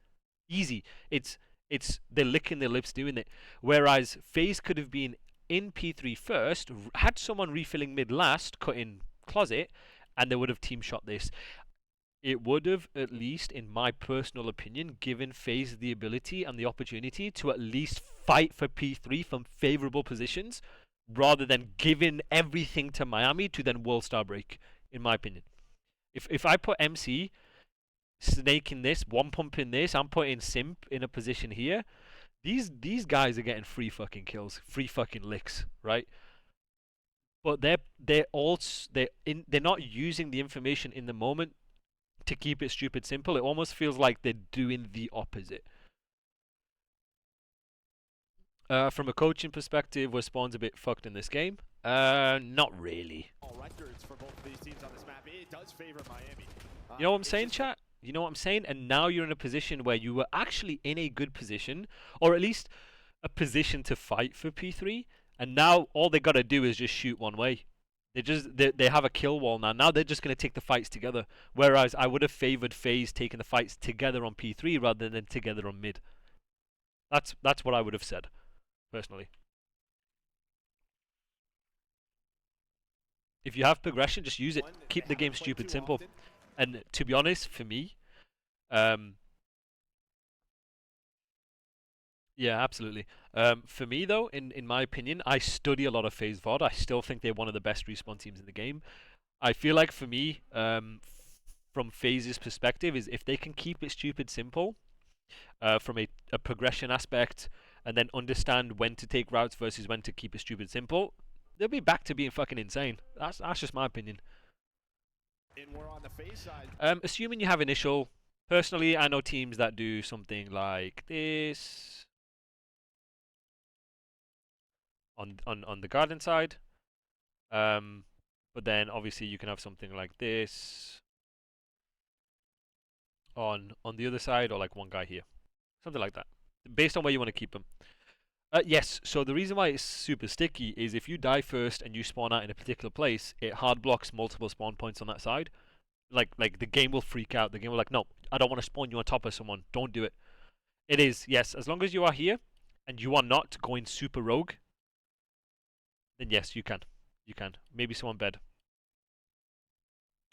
easy. It's they're licking their lips doing it. Whereas FaZe could have been in P3 first, had someone refilling mid last, cut in closet, and they would have team shot this. It would have, at least in my personal opinion, given FaZe the ability and the opportunity to at least fight for P3 from favorable positions, rather than giving everything to Miami to then world star break, in my opinion. If I put MC snaking this, one pumping this, I'm putting Simp in a position here, these guys are getting free fucking kills, free fucking licks, right? But they're not using the information in the moment to keep it stupid simple. It almost feels like they're doing the opposite. From a coaching perspective, were Spawn's a bit fucked in this game? Not really.
Records for both of these teams on this map. It does favor Miami.
You know what I'm saying, chat? You know what I'm saying? And now you're in a position where you were actually in a good position, or at least a position to fight for P3, and now all they gotta do is just shoot one way. They have a kill wall now. Now they're just gonna take the fights together. Whereas I would have favored FaZe taking the fights together on P3 rather than together on mid. That's what I would have said, personally. If you have progression, just use it. Keep the game stupid simple. And to be honest, for me, yeah, absolutely. For me, though, in my opinion, I study a lot of FaZe VOD. I still think they're one of the best respawn teams in the game. I feel like, for me, from FaZe's perspective, is if they can keep it stupid simple, from a progression aspect, and then understand when to take routes versus when to keep it stupid simple, they'll be back to being fucking insane. That's just my opinion.
And we're on the FaZe side.
Assuming you have initial, personally, I know teams that do something like this on the garden side. But then obviously you can have something like this on the other side, or like one guy here, something like that, based on where you want to keep them. Yes, so the reason why it's super sticky is if you die first and you spawn out in a particular place, it hard blocks multiple spawn points on that side. Like the game will freak out. The game will like, no, I don't want to spawn you on top of someone. Don't do it. It is, yes, as long as you are here and you are not going super rogue, then yes, you can. You can. Maybe someone bed.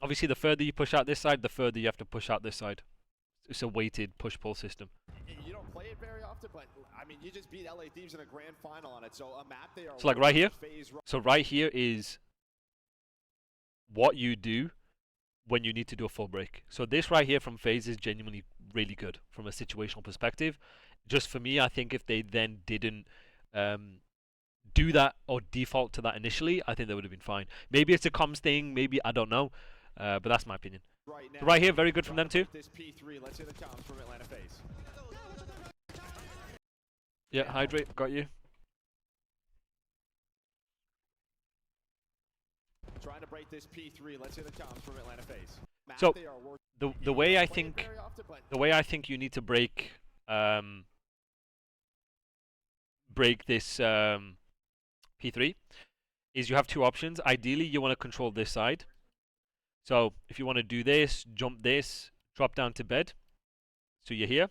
Obviously, the further you push out this side, the further you have to push out this side. It's a weighted push-pull system.
You don't play it very often, but I mean, you just beat LA Thieves in a grand final on it. So a map they are.
So like right here. So right here is what you do when you need to do a full break. So this right here from FaZe is genuinely really good from a situational perspective. Just for me, I think if they then didn't do that or default to that initially, I think they would have been fine. Maybe it's a comms thing, maybe, I don't know. But that's my opinion.
Right,
So right here, very good from them too.
This P3, let's hear the comms from ATLFaze.
Yeah, hydrate, got you.
Trying to break this P3, let's hear the comms from ATLFaze.
So the way I think you need to break this P3 is you have two options. Ideally, you want to control this side. So if you want to do this, jump this, drop down to bed. So you're here.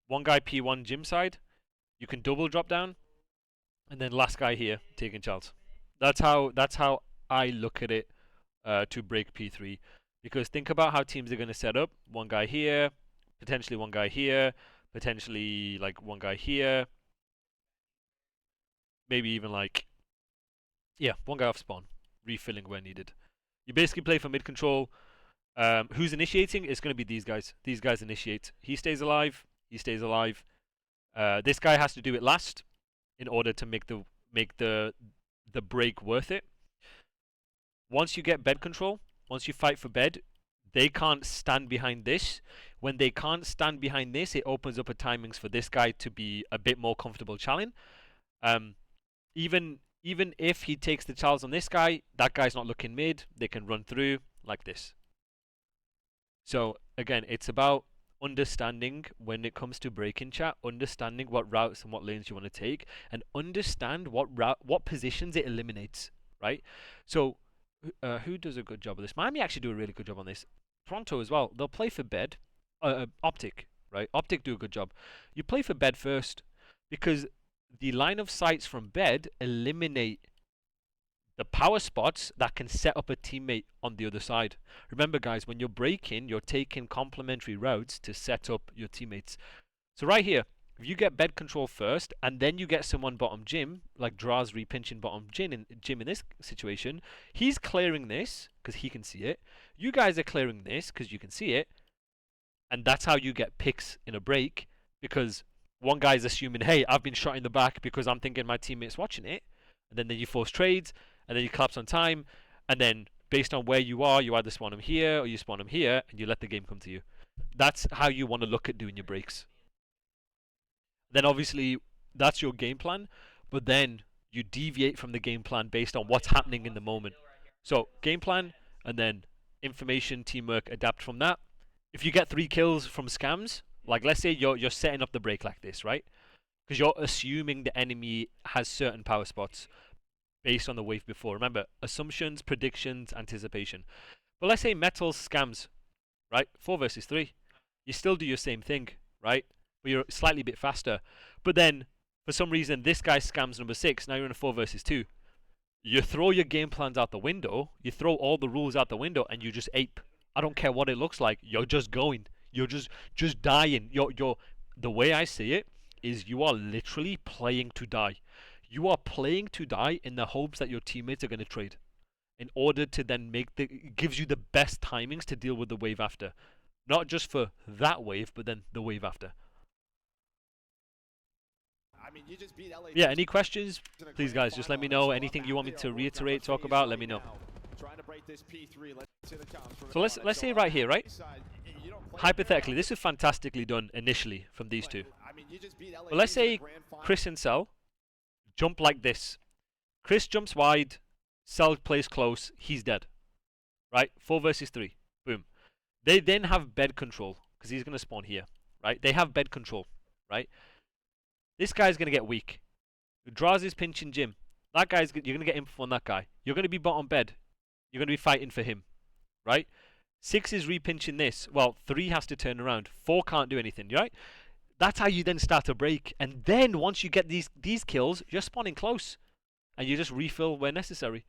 One guy P1 gym side. You can double drop down, and then last guy here taking Charles. That's how I look at it to break P3. Because think about how teams are going to set up. One guy here, potentially one guy here, potentially like one guy here. Maybe even like, yeah, one guy off spawn, refilling where needed. You basically play for mid control. Who's initiating? It's going to be these guys. These guys initiate. He stays alive. He stays alive. This guy has to do it last in order to make the break worth it. Once you get bed control, once you fight for bed, they can't stand behind this. When they can't stand behind this, it opens up a timings for this guy to be a bit more comfortable challenge. Even if he takes the Charles on this guy, that guy's not looking mid. They can run through like this. So again, it's about understanding when it comes to break-in chat, understanding what routes and what lanes you want to take, and understand what positions it eliminates, right? So who does a good job of this? Miami actually do a really good job on this. Toronto as well. They'll play for bed. Optic, right? Optic do a good job. You play for bed first because the line of sights from bed eliminate the power spots that can set up a teammate on the other side. Remember, guys, when you're breaking, you're taking complementary routes to set up your teammates. So right here, if you get bed control first, and then you get someone bottom gym, like Draz repinching bottom gym in this situation, he's clearing this because he can see it. You guys are clearing this because you can see it. And that's how you get picks in a break, because one guy's assuming, hey, I've been shot in the back because I'm thinking my teammate's watching it. And then you force trades, and then you collapse on time, and then based on where you are, you either spawn him here or you spawn him here, and you let the game come to you. That's how you want to look at doing your breaks. Then obviously that's your game plan, but then you deviate from the game plan based on what's happening in the moment. So game plan, and then information, teamwork, adapt from that. If you get 3 kills from scams, like let's say you're setting up the break like this, right? Because you're assuming the enemy has certain power spots based on the wave before. Remember, assumptions, predictions, anticipation. But let's say metals scams, right? 4 versus 3. You still do your same thing, right? But you're slightly bit faster. But then, for some reason, this guy scams number 6. Now you're in a 4 versus 2. You throw your game plans out the window. You throw all the rules out the window, and you just ape. I don't care what it looks like. You're just going. You're just dying. The way I see it is you are literally playing to die. You are playing to die in the hopes that your teammates are going to trade, in order to then gives you the best timings to deal with the wave after. Not just for that wave, but then the wave after.
I mean, you just beat LA.
Yeah, any questions? Please, guys, just let me know. Anything you want me to reiterate, talk about, let me know. So let's say right here, right? Hypothetically, this is fantastically done initially from these two. But let's say Chris and Cell jump like this. Chris jumps wide, Cell plays close, he's dead. Right? 4 versus 3. Boom. They then have bed control, because he's going to spawn here. Right? They have bed control. Right? This guy's going to get weak. Draz is pinching Jim. That guy's, you're going to get info on that guy. You're going to be bottom bed. You're going to be fighting for him. Right? 6 is repinching this. Well, 3 has to turn around. 4 can't do anything. Right? That's how you then start a break. And then once you get these kills, you're spawning close. And you just refill where necessary.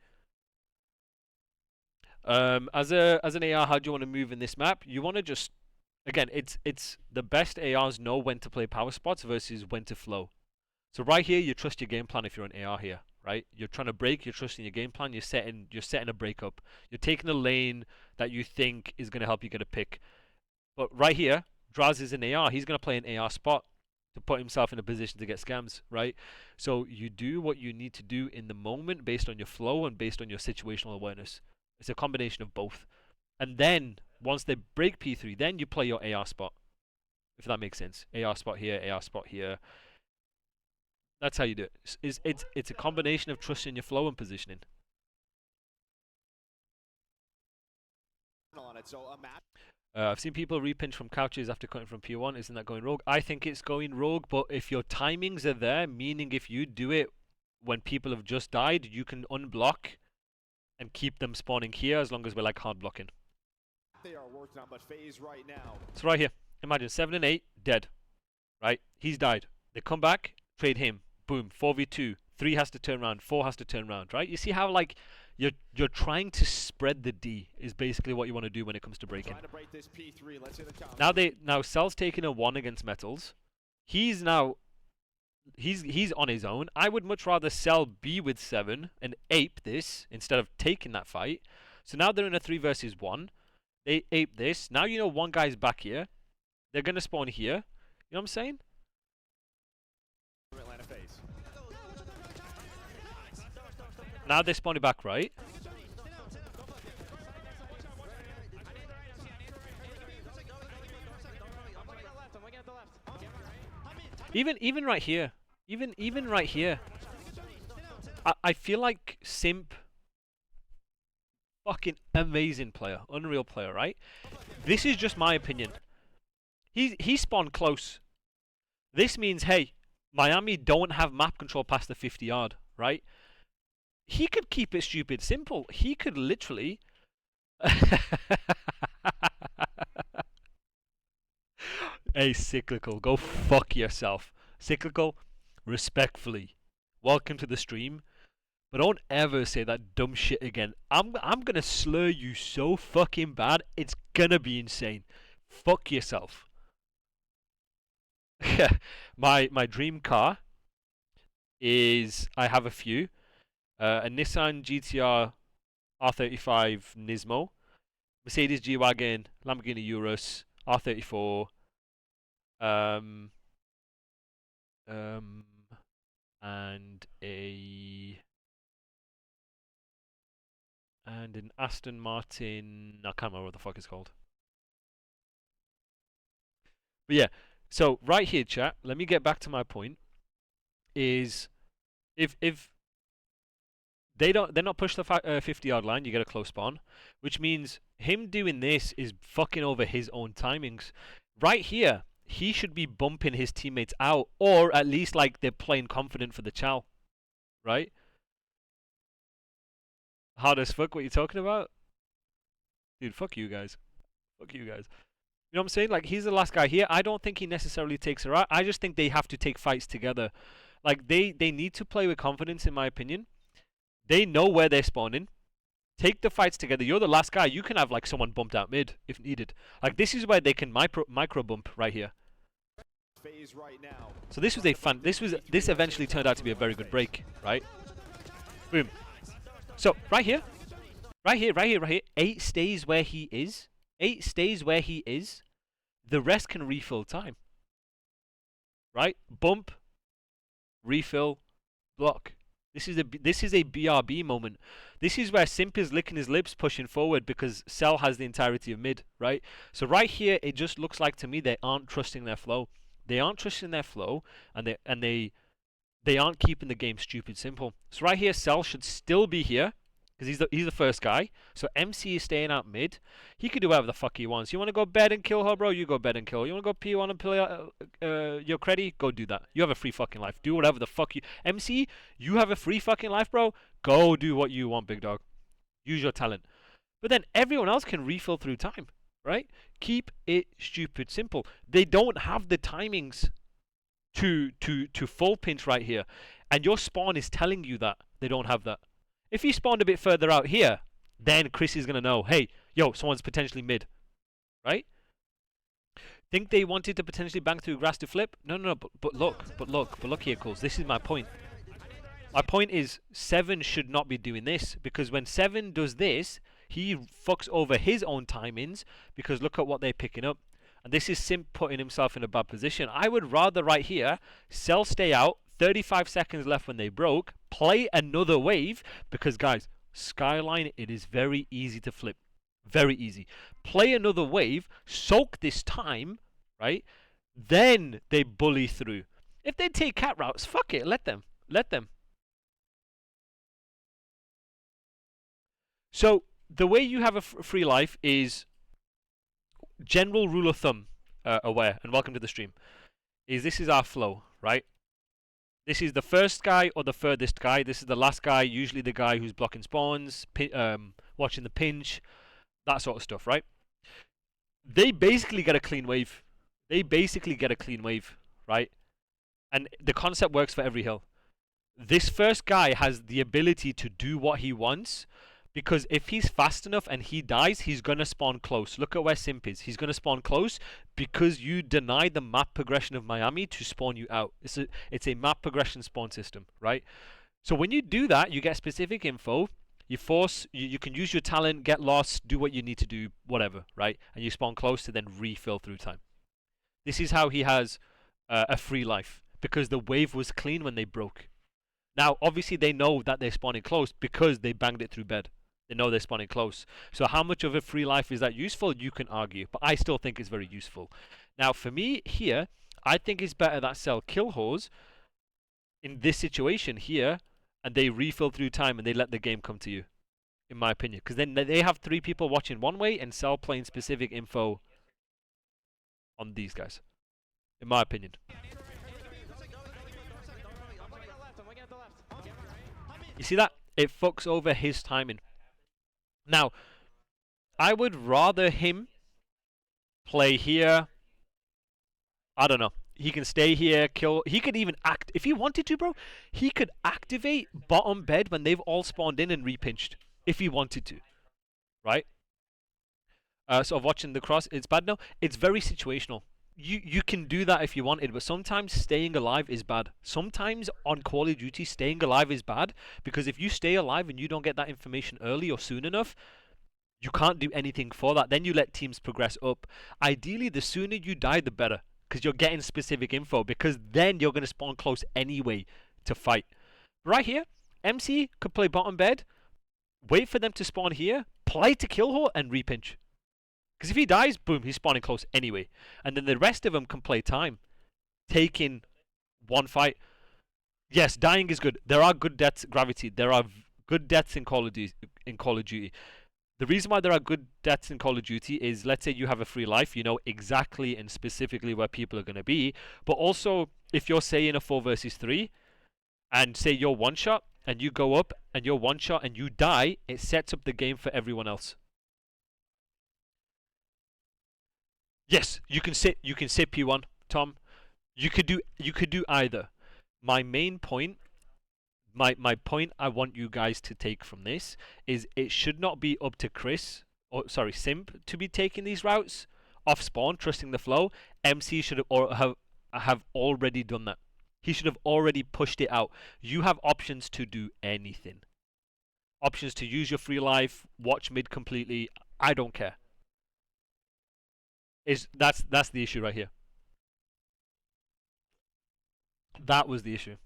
As an AR, how do you want to move in this map? You want to just, again, it's the best ARs know when to play power spots versus when to flow. So right here, you trust your game plan if you're an AR here, right? You're trying to break, you're trusting your game plan, you're setting a break up. You're taking a lane that you think is going to help you get a pick. But right here, Draz is an AR. He's going to play an AR spot to put himself in a position to get scams, right? So you do what you need to do in the moment based on your flow and based on your situational awareness. It's a combination of both. And then once they break P3, then you play your AR spot, if that makes sense. AR spot here, AR spot here. That's how you do it. It's a combination of trusting your flow and positioning. I've seen people repinch from couches after cutting from P1. Isn't that going rogue? I think it's going rogue, but if your timings are there, meaning if you do it when people have just died, you can unblock and keep them spawning here as long as we're like hard blocking.
They are working on, but FaZe right now.
So right here, imagine 7 and 8 dead, right? He's died. They come back, trade him, boom, 4v2. 3 has to turn around, 4 has to turn around, right? You see how like you're trying to spread the D is basically what you want to do when it comes to breaking.
Trying to break this P3. Let's hit the
Now Cell's taking a 1 against Metals. He's now he's on his own. I would much rather Cell be with 7 and ape this instead of taking that fight. So now they're in a 3 versus 1. They ape this. Now you know one guy's back here. They're gonna spawn here. You know what I'm saying? Now they're spawning back right. Even right here. Even right here. I feel like Simp, fucking amazing player, unreal player, right? This is just my opinion. He spawned close. This means, hey, Miami don't have map control past the 50 yard, right? He could keep it stupid simple. He could literally Hey, Cyclical, go fuck yourself. Cyclical, respectfully, welcome to the stream. But don't ever say that dumb shit again. I'm gonna slur you so fucking bad. It's gonna be insane. Fuck yourself. my dream car is, I have a few. A Nissan GTR R35 Nismo, Mercedes G-Wagon, Lamborghini Urus, R34, and an Aston Martin. I can't remember what the fuck it's called. But yeah, so right here, chat. Let me get back to my point. Is if they're not push the 50-yard line, you get a close spawn, which means him doing this is fucking over his own timings. Right here, he should be bumping his teammates out, or at least like they're playing confident for the chow, right? Hard as fuck, what you talking about? Dude, fuck you guys. Fuck you guys. You know what I'm saying? Like, he's the last guy here. I don't think he necessarily takes her out. I just think they have to take fights together. Like, they need to play with confidence, in my opinion. They know where they're spawning. Take the fights together. You're the last guy. You can have like someone bumped out mid if needed. Like, this is where they can micro bump right here. So this was a fun. This eventually turned out to be a very good break, right? Boom. So right here. 8 stays where he is. 8 stays where he is. The rest can refill time. Right? Bump, refill, block. This is a BRB moment. This is where Simp is licking his lips, pushing forward because Cell has the entirety of mid, right? So right here, it just looks like to me they aren't trusting their flow. They aren't trusting their flow, and they aren't keeping the game stupid simple. So right here, Cell should still be here because he's the first guy. So MC is staying out mid. He could do whatever the fuck he wants. You want to go bed and kill her, bro? You go bed and kill her. You want to go P1 and play your credit? Go do that. You have a free fucking life. Do whatever the fuck you... MC, you have a free fucking life, bro? Go do what you want, big dog. Use your talent. But then everyone else can refill through time, right? Keep it stupid simple. They don't have the timings to full pinch right here. And your spawn is telling you that they don't have that. If he spawned a bit further out here, then Chris is going to know, hey, yo, someone's potentially mid. Right? Think they wanted to potentially bang through grass to flip? No, but look here, Coles. This is my point. My point is 7 should not be doing this, because when 7 does this, he fucks over his own timings, because look at what they're picking up. And this is Simp putting himself in a bad position. I would rather right here, Cell stay out, 35 seconds left when they broke, play another wave, because guys, Skyline, it is very easy to flip. Very easy. Play another wave, soak this time, right? Then they bully through. If they take cat routes, fuck it, let them. Let them. So the way you have a free life is general rule of thumb, aware, and welcome to the stream, is this is our flow, right? This is the first guy or the furthest guy. This is the last guy, usually the guy who's blocking spawns, watching the pinch, that sort of stuff, right? They basically get a clean wave. They basically get a clean wave, right? And the concept works for every hill. This first guy has the ability to do what he wants, because if he's fast enough and he dies, he's going to spawn close. Look at where Simp is. He's going to spawn close because you deny the map progression of Miami to spawn you out. It's a map progression spawn system, right? So when you do that, you get specific info. You can use your talent, get lost, do what you need to do, whatever, right? And you spawn close to then refill through time. This is how he has a free life, because the wave was clean when they broke. Now, obviously, they know that they're spawning close because they banged it through bed. They know they're spawning close. So how much of a free life is that useful? You can argue. But I still think it's very useful. Now, for me, here, I think it's better that Cell kill Hose in this situation here, and they refill through time and they let the game come to you, in my opinion. Because then they have 3 people watching one way and Cell playing specific info on these guys, in my opinion. You see that? It fucks over his timing. Now, I would rather him play here. I don't know. He can stay here, kill. He could even act. If he wanted to, bro, he could activate bottom bed when they've all spawned in and repinched. If he wanted to. Right? Sort of watching the cross. It's bad now. It's very situational. You can do that if you wanted, but sometimes staying alive is bad. Sometimes on Call of Duty, staying alive is bad, because if you stay alive and you don't get that information early or soon enough, you can't do anything for that. Then you let teams progress up. Ideally, the sooner you die, the better, because you're getting specific info, because then you're going to spawn close anyway to fight. Right here, MC could play bottom bed, wait for them to spawn here, play to kill her, and repinch. Because if he dies, boom, he's spawning close anyway. And then the rest of them can play time, taking one fight. Yes, dying is good. There are good deaths, Gravity. There are good deaths in Call of Duty. The reason why there are good deaths in Call of Duty is, let's say you have a free life, you know exactly and specifically where people are going to be. But also, if you're, say, in a 4 versus 3, and say you're one shot, and you go up, and you're one shot, and you die, it sets up the game for everyone else. Yes, you can sit P1, Tom. You could do either. My main point, my point I want you guys to take from this is, it should not be up to Simp to be taking these routes off spawn, trusting the flow. MC should have already done that. He should have already pushed it out. You have options to do anything. Options to use your free life, watch mid completely. I don't care. That's the issue right here. That was the issue.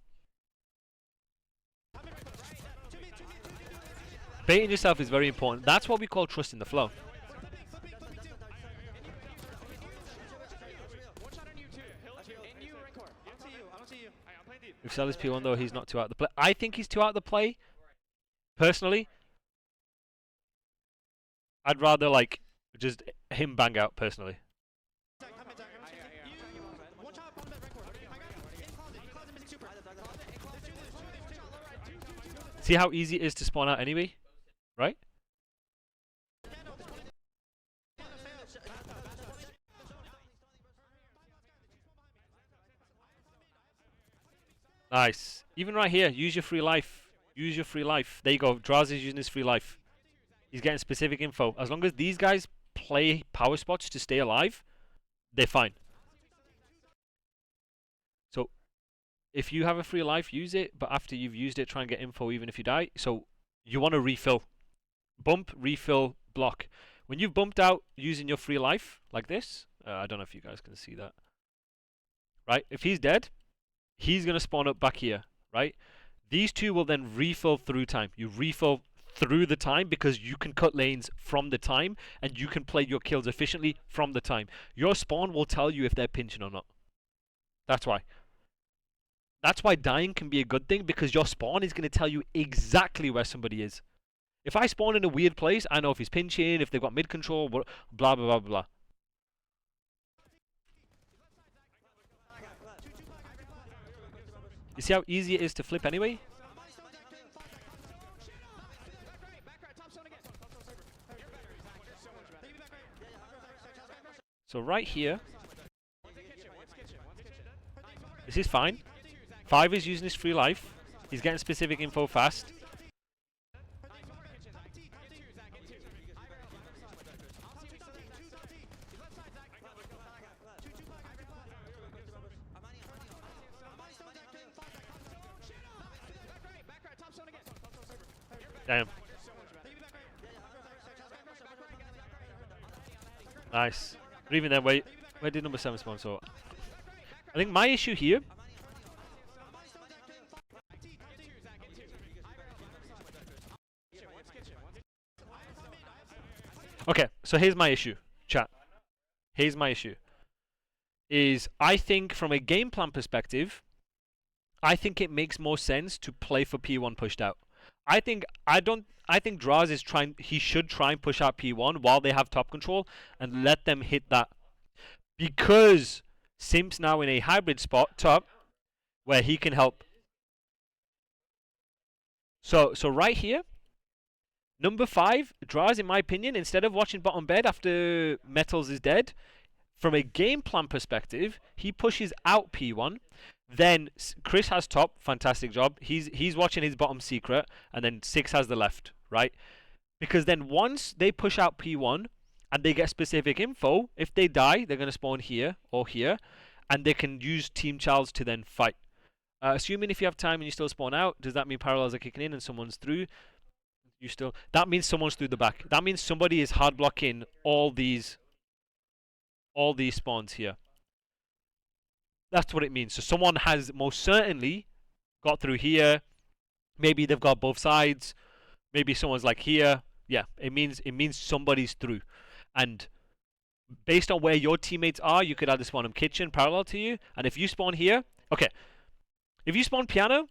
Baiting yourself is very important. That's what we call trusting the flow. If Cell is P1 though, he's not too out of the play. I think he's too out of the play. Personally, I'd rather like just him bang out personally. See how easy it is to spawn out anyway, right? Nice. Even right here, use your free life. Use your free life. There you go. Draz is using his free life. He's getting specific info. As long as these guys play power spots to stay alive, they're fine. So, if you have a free life, use it. But after you've used it, try and get info even if you die. So, you want to refill. Bump, refill, block. When you've bumped out using your free life, like this, I don't know if you guys can see that. Right? If he's dead, he's going to spawn up back here. Right? These two will then refill through time. You refill through the time because you can cut lanes from the time and you can play your kills efficiently from the time. Your spawn will tell you if they're pinching or not. That's why. That's why dying can be a good thing, because your spawn is going to tell you exactly where somebody is. If I spawn in a weird place, I know if he's pinching, if they've got mid control, blah, blah, blah, blah. You see how easy it is to flip anyway? So right here, this is fine. 5 is using his free life. He's getting specific info fast. Damn. Nice. But even then, where did number 7 spawn? So I think my issue here. Okay, so here's my issue, chat. Here's my issue. Is I think from a game plan perspective, I think it makes more sense to play for P1 pushed out. I think Draz is trying. He should try and push out P1 while they have top control and let them hit that, because Simp's now in a hybrid spot top where he can help. So right here, number 5, Draz, in my opinion, instead of watching bottom bed after Metals is dead, from a game plan perspective, he pushes out P1. Then Chris has top, fantastic job. He's watching his bottom secret, and then 6 has the left, right? Because then once they push out P1 and they get specific info, if they die, they're going to spawn here or here, and they can use Team Charles to then fight. Assuming if you have time and you still spawn out, does that mean parallels are kicking in and someone's through? That means someone's through the back. That means somebody is hard blocking all these spawns here. That's what it means. So someone has most certainly got through here. Maybe they've got both sides. Maybe someone's like here. Yeah, it means somebody's through. And based on where your teammates are, you could either spawn them kitchen parallel to you. And if you spawn here, okay. If you spawn piano,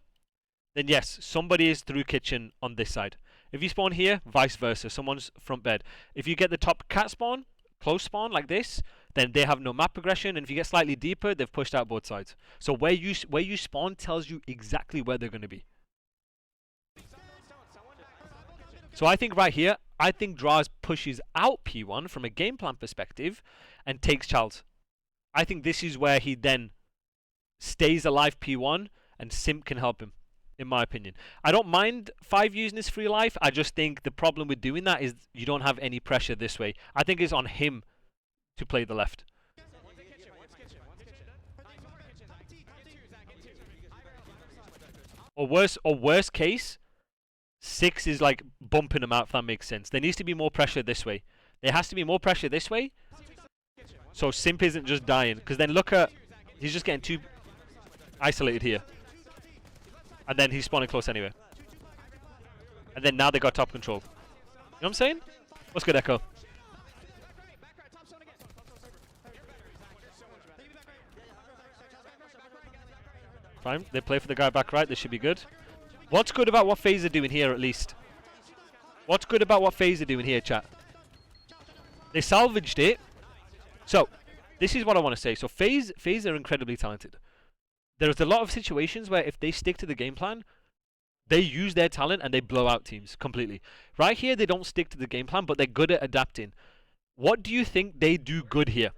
then yes, somebody is through kitchen on this side. If you spawn here, vice versa, someone's front bed. If you get the top cat spawn, close spawn like this, then they have no map progression, and if you get slightly deeper, they've pushed out both sides. So where you spawn tells you exactly where they're going to be. So I think right here, I think Draz pushes out P1 from a game plan perspective and takes Charles. I think this is where he then stays alive P1 and Simp can help him, in my opinion. I don't mind 5 using his free life. I just think the problem with doing that is you don't have any pressure this way. I think it's on him to play the left. Or worst case, 6 is like bumping him out, if that makes sense. There needs to be more pressure this way. There has to be more pressure this way, so Simp isn't just dying. Because then look at, he's just getting too isolated here. And then he's spawning close anyway. And then now they got top control. You know what I'm saying? What's good, Echo? Fine, they play for the guy back right, this should be good. What's good about what FaZe are doing here, at least? What's good about what FaZe are doing here, chat? They salvaged it. So, this is what I want to say. So, FaZe are incredibly talented. There's a lot of situations where if they stick to the game plan, they use their talent and they blow out teams completely. Right here, they don't stick to the game plan, but they're good at adapting. What do you think they do good here?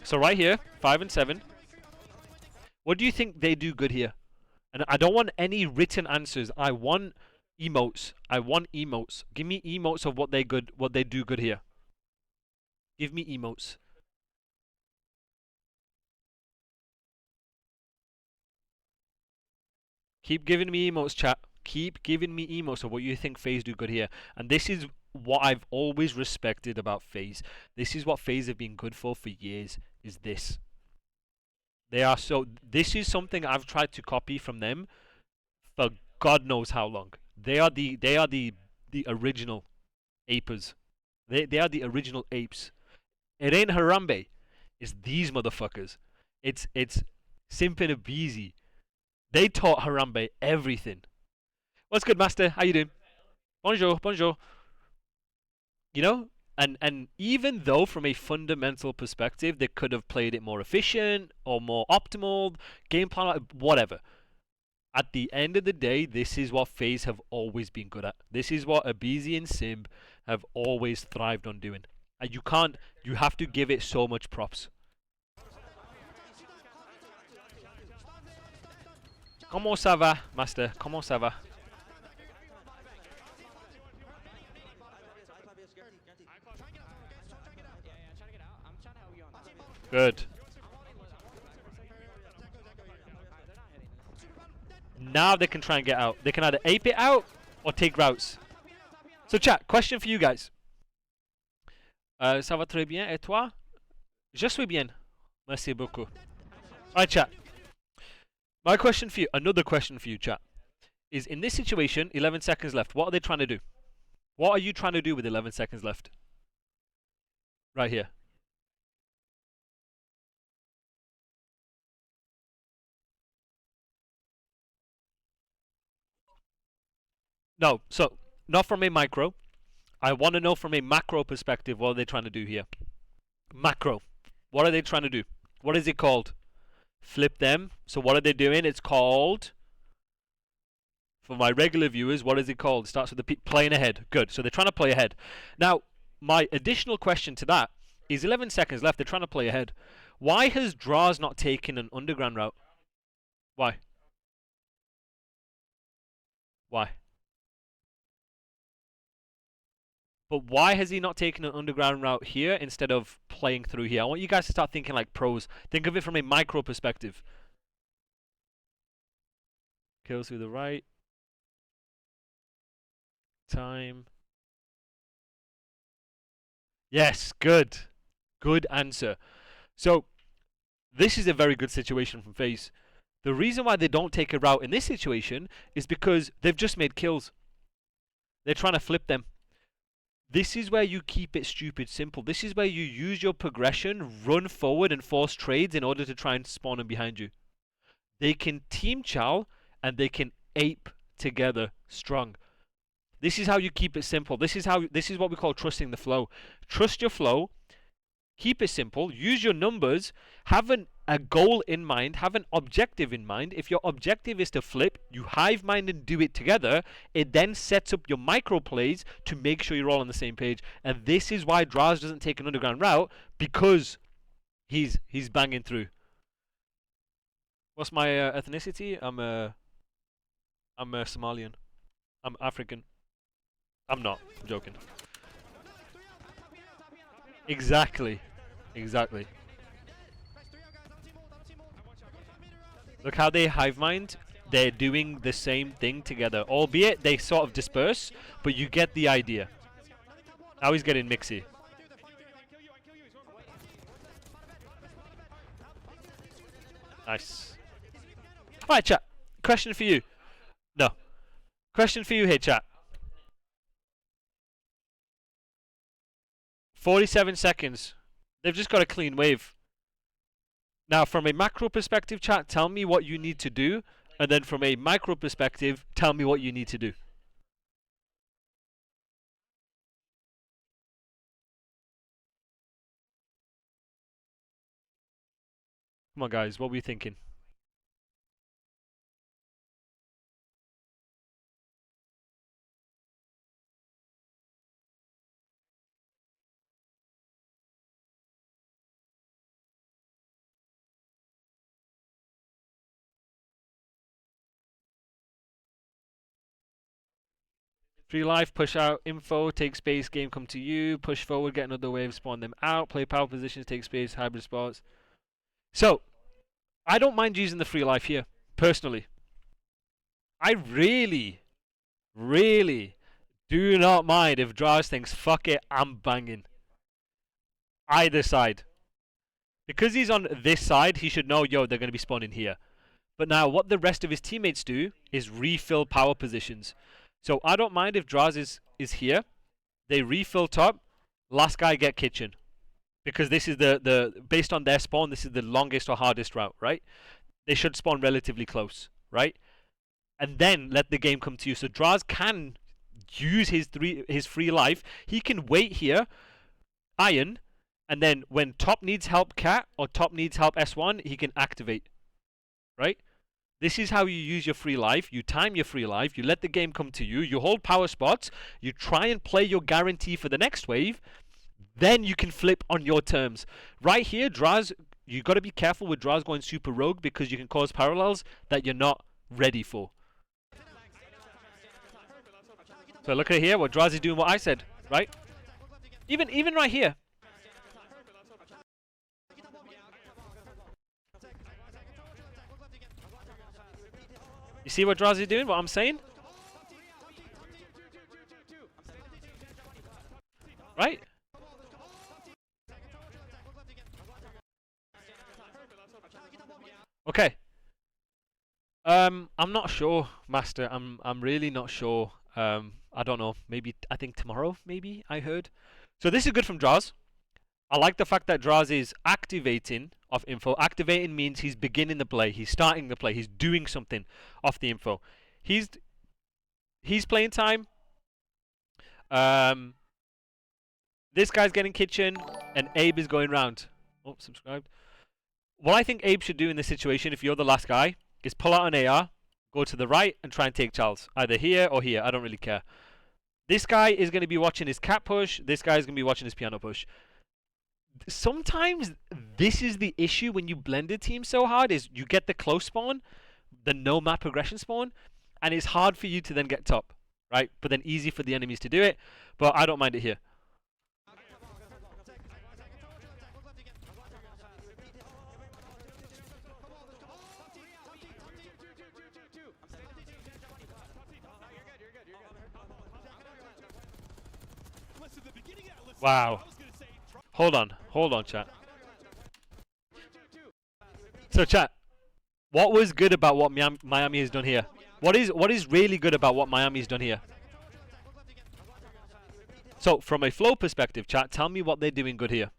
So right here, 5 and 7. What do you think they do good here? And I don't want any written answers. I want emotes. I want emotes. Give me emotes of what they do good here. Give me emotes. Keep giving me emotes, chat. keep giving me emotes of what you think FaZe do good here. And this is what I've always respected about FaZe. This is what FaZe have been good for years, is this. They are so... This is something I've tried to copy from them for God knows how long. They are the original apers. They are the original apes. It ain't Harambe. It's these motherfuckers. It's Simp and Abizi. They taught Harambe everything. What's good, master? How you doing? Bonjour, bonjour. You know, and even though from a fundamental perspective they could have played it more efficient or more optimal, game plan, whatever. At the end of the day, this is what FaZe have always been good at. This is what Abizi and Simb have always thrived on doing. And you have to give it so much props. Comment ça va, master? Comment ça va? Good. Now they can try and get out. They can either ape it out or take routes. So chat, question for you guys. Ça va très bien, et toi? Je suis bien. Merci beaucoup. Alright, chat. My question for you, another question for you, chat, is in this situation, 11 seconds left. What are they trying to do? What are you trying to do with 11 seconds left? Right here. No, so not from a micro. I want to know from a macro perspective, what are they trying to do here? Macro. What are they trying to do? What is it called? Flip them. So what are they doing? It's called, for my regular viewers, what is it called? It starts with the playing ahead. Good. So they're trying to play ahead. Now, my additional question to that is 11 seconds left. They're trying to play ahead. Why has Draws not taken an underground route? Why? Why? But why has he not taken an underground route here instead of playing through here? I want you guys to start thinking like pros. Think of it from a micro perspective. Kills through the right. Time. Yes, good. Good answer. So, this is a very good situation from FaZe. The reason why they don't take a route in this situation is because they've just made kills. They're trying to flip them. This is where you keep it stupid simple. This is where you use your progression, run forward and force trades in order to try and spawn them behind you. They can team chow and they can ape together strong. This is how you keep it simple. This is what we call trusting the flow. Trust your flow. Keep it simple. Use your numbers. Have a goal in mind. Have an objective in mind. If your objective is to flip, you hive mind and do it together. It then sets up your micro plays to make sure you're all on the same page. And this is why Draws doesn't take an underground route, because he's banging through. What's my ethnicity? I'm Somalian. I'm African. I'm not. I'm joking. Exactly. Exactly. Look how they hive mind. They're doing the same thing together. Albeit they sort of disperse, but you get the idea. Now he's getting mixy. Nice. Alright, chat. Question for you. No. Question for you here, chat. 47 seconds. They've just got a clean wave. Now, from a macro perspective, chat, tell me what you need to do. And then from a micro perspective, tell me what you need to do. Come on, guys. What were you thinking? Free life, push out, info, take space, game come to you, push forward, get another wave, spawn them out, play power positions, take space, hybrid spots. So, I don't mind using the free life here, personally. I really Really? Do not mind if Draws thinks, fuck it, I'm banging. Either side. Because he's on this side, he should know, yo, they're going to be spawning here. But now, what the rest of his teammates do is refill power positions. So I don't mind if Draws is here. They refill top. Last guy get kitchen. Because this is based on their spawn, this is the longest or hardest route, right? They should spawn relatively close, right? And then let the game come to you. So Draws can use his free life. He can wait here, iron, and then when top needs help cat or top needs help S1, he can activate, right? This is how you use your free life. You time your free life. You let the game come to you. You hold power spots. You try and play your guarantee for the next wave. Then you can flip on your terms. Right here, Draws, you got to be careful with Draws going super rogue because you can cause parallels that you're not ready for. So look at here, what Draws is doing what I said, right? Even right here. You see what Draws is doing, what I'm saying? Right? Okay. I'm not sure, Master. I'm really not sure. I don't know. Maybe I think tomorrow. Maybe I heard. So this is good from Draws. I like the fact that Draws is activating off info. Activating means he's beginning the play. He's starting the play. He's doing something off the info. He's playing time. This guy's getting kitchen, and Abe is going round. Oh, subscribed. What I think Abe should do in this situation, if you're the last guy, is pull out an AR, go to the right, and try and take Charles. Either here or here. I don't really care. This guy is going to be watching his cat push. This guy is going to be watching his piano push. Sometimes this is the issue when you blend a team so hard, is you get the close spawn, the no map progression spawn, and it's hard for you to then get top, right? But then easy for the enemies to do it. But I don't mind it here. Wow. Hold on, chat. So, chat, what was good about what Miami has done here? What is really good about what Miami has done here? So, from a flow perspective, chat, tell me what they're doing good here.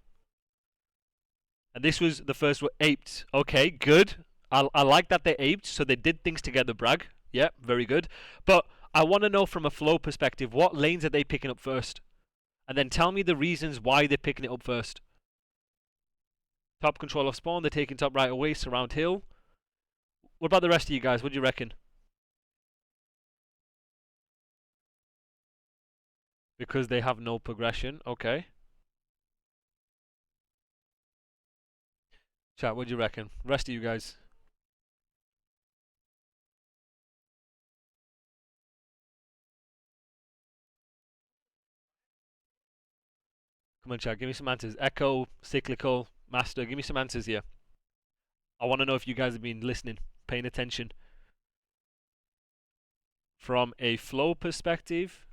And this was the first one, aped. Okay, good. I like that they aped, so they did things together, brag. Yeah, very good. But I want to know from a flow perspective, what lanes are they picking up first? And then tell me the reasons why they're picking it up first. Top control of spawn, they're taking top right away, surround hill. What about the rest of you guys? What do you reckon? Because they have no progression, okay. Chat, what do you reckon? Rest of you guys. Come on, chat, give me some answers. Echo, cyclical, master, give me some answers here. I want to know if you guys have been listening, paying attention. From a flow perspective,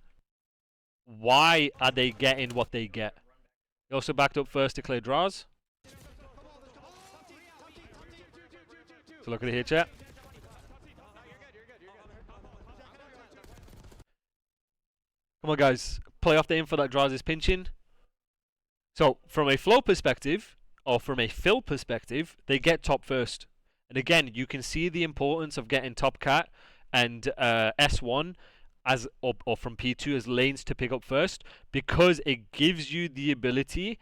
why are they getting what they get? They also backed up first to clear draws. So look at it here, chat. Come on, guys. Play off the info that draws is pinching. So, from a flow perspective, or from a fill perspective, they get top first. And again, you can see the importance of getting top cat and S1 as or from P2 as lanes to pick up first, because it gives you the ability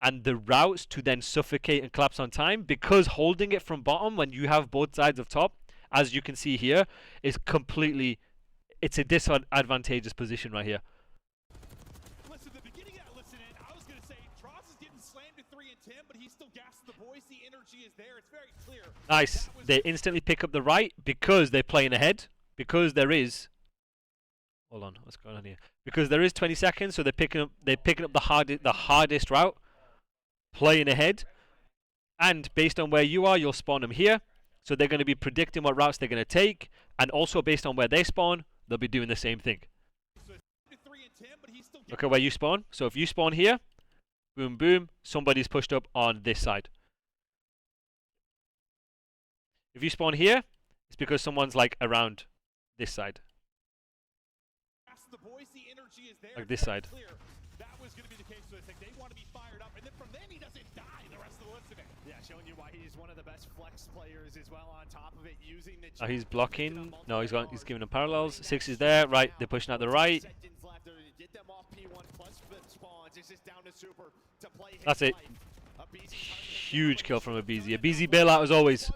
and the routes to then suffocate and collapse on time, because holding it from bottom when you have both sides of top, as you can see here, is completely, it's a disadvantageous position right here.
Listen, the beginning of that listening, I was going to say, Tross is getting slammed at 3 and 10, but he's still gassing the boys. The energy is there. It's very clear.
Nice. They instantly pick up the right because they're playing ahead. Because there is... Hold on, what's going on here? Because there is 20 seconds, so they're picking up the hardest route, playing ahead, and based on where you are, you'll spawn them here. So they're going to be predicting what routes they're going to take, and also based on where they spawn, they'll be doing the same thing.
So it's 3 and 10, but he's still
Look at where you spawn. So if you spawn here, boom, boom, somebody's pushed up on this side. If you spawn here, it's because someone's like around this side.
the boys, the energy is there.
Like this
Very
side.
clear. That was going to be the case. So they want to be fired up, and then from then he doesn't die the rest of the listening.
Yeah, showing you why he's one of the best flex players as well. On top of it, using the.
Oh, he's blocking. No, he's giving them parallels. 6 is there. Right, they're pushing out the right. That's it. Huge kill from Abizi. Abizi bailout as always.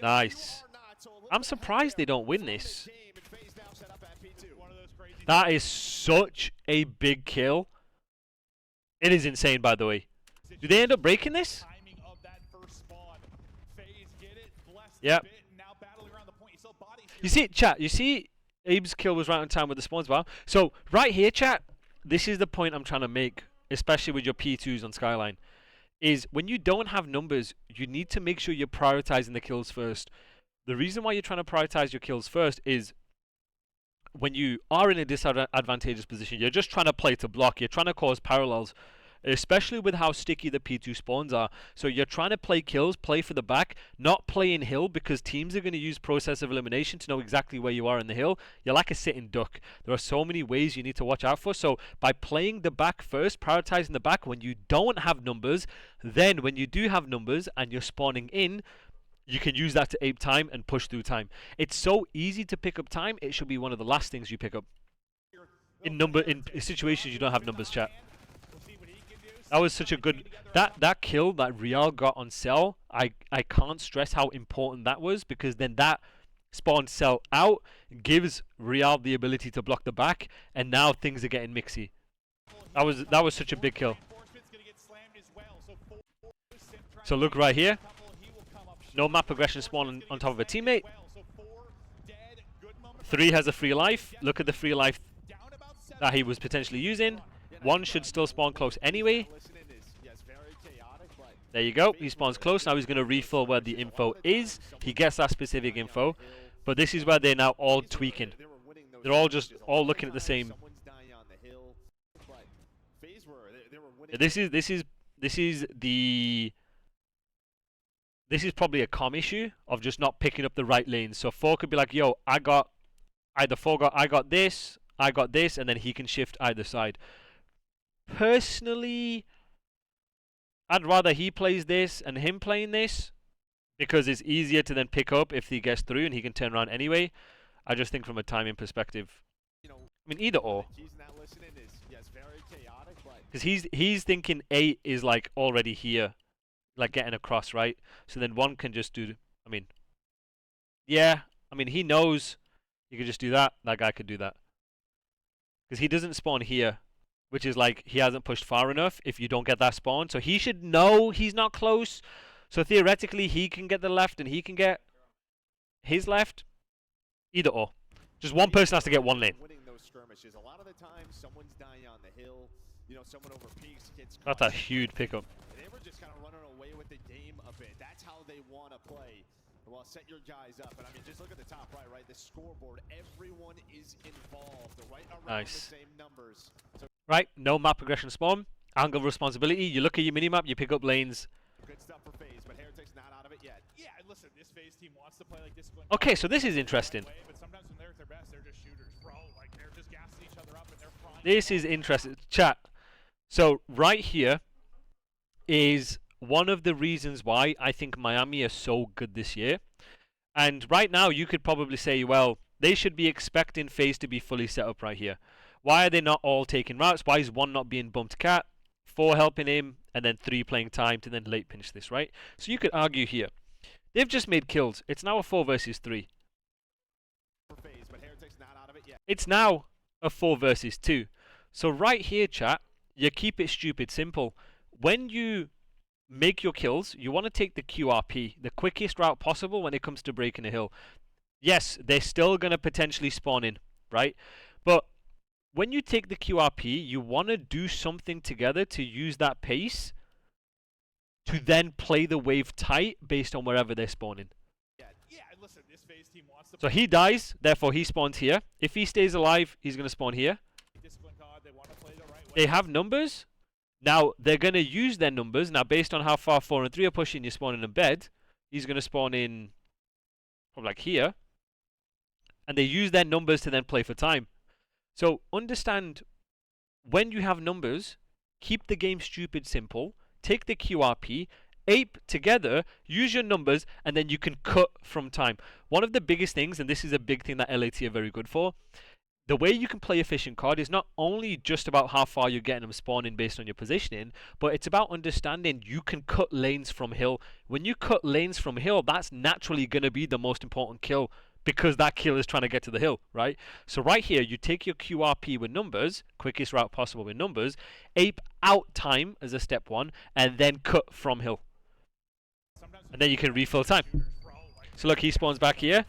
Nice. I'm surprised they don't win this. That is such a big kill. It is insane, by the way. Do they end up breaking this? Yep. You see, chat, you see Abe's kill was right on time with the spawns bar. So, right here, chat, this is the point I'm trying to make, especially with your P2s on Skyline, is when you don't have numbers, you need to make sure you're prioritizing the kills first. The reason why you're trying to prioritize your kills first is when you are in a disadvantageous position, you're just trying to play to block, you're trying to cause parallels, especially with how sticky the P2 spawns are. So you're trying to play kills, play for the back, not play in hill, because teams are going to use process of elimination to know exactly where you are in the hill. You're like a sitting duck. There are so many ways you need to watch out for. So by playing the back first, prioritizing the back when you don't have numbers, then when you do have numbers and you're spawning in, you can use that to ape time and push through time. It's so easy to pick up time, it should be one of the last things you pick up. In situations you don't have numbers, chat. That was such a good... That kill that Real got on Cell, I can't stress how important that was, because then that spawned Cell out, gives Real the ability to block the back, and now things are getting mixy. That was such a big kill. So look right here. No map progression spawn on top of a teammate. 3 has a free life. Look at the free life that he was potentially using. 1 should still spawn close anyway. There you go. He spawns close. Now he's going to refill where the info is. He gets that specific info. But this is where they're now all tweaking. They're all just looking at the same. This is probably a comm issue of just not picking up the right lanes. So 4 could be like, yo, I got this, and then he can shift either side. Personally, I'd rather he plays this and him playing this, because it's easier to then pick up if he gets through and he can turn around anyway. I just think from a timing perspective, I mean, either or. Because he's thinking 8 is like already here, like getting across, right? So then 1 can just do, I mean, yeah, I mean, he knows he could just do that. That guy could do that. Because he doesn't spawn here, which is like he hasn't pushed far enough if you don't get that spawn. So he should know he's not close. So theoretically, he can get the left and he can get his left. Either or. Just one person has to get 1 lane.
A lot of the time, someone's dying on the hill. Someone over peaks, gets
That's a huge pickup.
They were just kind of running away with the game a bit. That's how they want to play. Well, set your guys up. And I mean, just look at the top right? The scoreboard. Everyone is involved. Right around the same numbers. So
right, no map progression spawn. Angle responsibility. You look at your minimap, you pick up lanes.
Good stuff for FaZe, but Heretics not out of it yet.
Yeah, listen, this FaZe team wants to play like this.
Okay, so this is interesting.
But sometimes when they're at their best, they're just shooters, bro. Like, they're just gassing each other up and they're frying.
This is interesting. Chat. So right here is one of the reasons why I think Miami are so good this year. And right now you could probably say, well, they should be expecting FaZe to be fully set up right here. Why are they not all taking routes? Why is 1 not being bumped cat? 4 helping him, and then 3 playing time to then late pinch this, right? So you could argue here. They've just made kills. It's now a 4 versus 3. It's now a 4 versus 2. So right here, chat, you keep it stupid simple. When you make your kills, you want to take the QRP, the quickest route possible when it comes to breaking a hill. Yes, they're still going to potentially spawn in, right? But when you take the QRP, you want to do something together to use that pace to then play the wave tight based on wherever they're spawning.
Yeah, listen, this phase team wants to
So he dies, therefore he spawns here. If he stays alive, he's going to spawn here.
discipline COD. They want to play the right way.
They have numbers. Now, they're going to use their numbers. Now, based on how far 4 and 3 are pushing, you're spawning in bed. He's going to spawn in, probably like here. And they use their numbers to then play for time. So, understand, when you have numbers, keep the game stupid simple. Take the QRP, ape together, use your numbers, and then you can cut from time. One of the biggest things, and this is a big thing that LAT are very good for, the way you can play efficient COD is not only just about how far you're getting them spawning based on your positioning, but it's about understanding you can cut lanes from hill. When you cut lanes from hill, that's naturally going to be the most important kill, because that kill is trying to get to the hill, right? So right here, you take your QRP with numbers, quickest route possible with numbers, ape out time as a step 1, and then cut from hill. And then you can refill time. So look, he spawns back here.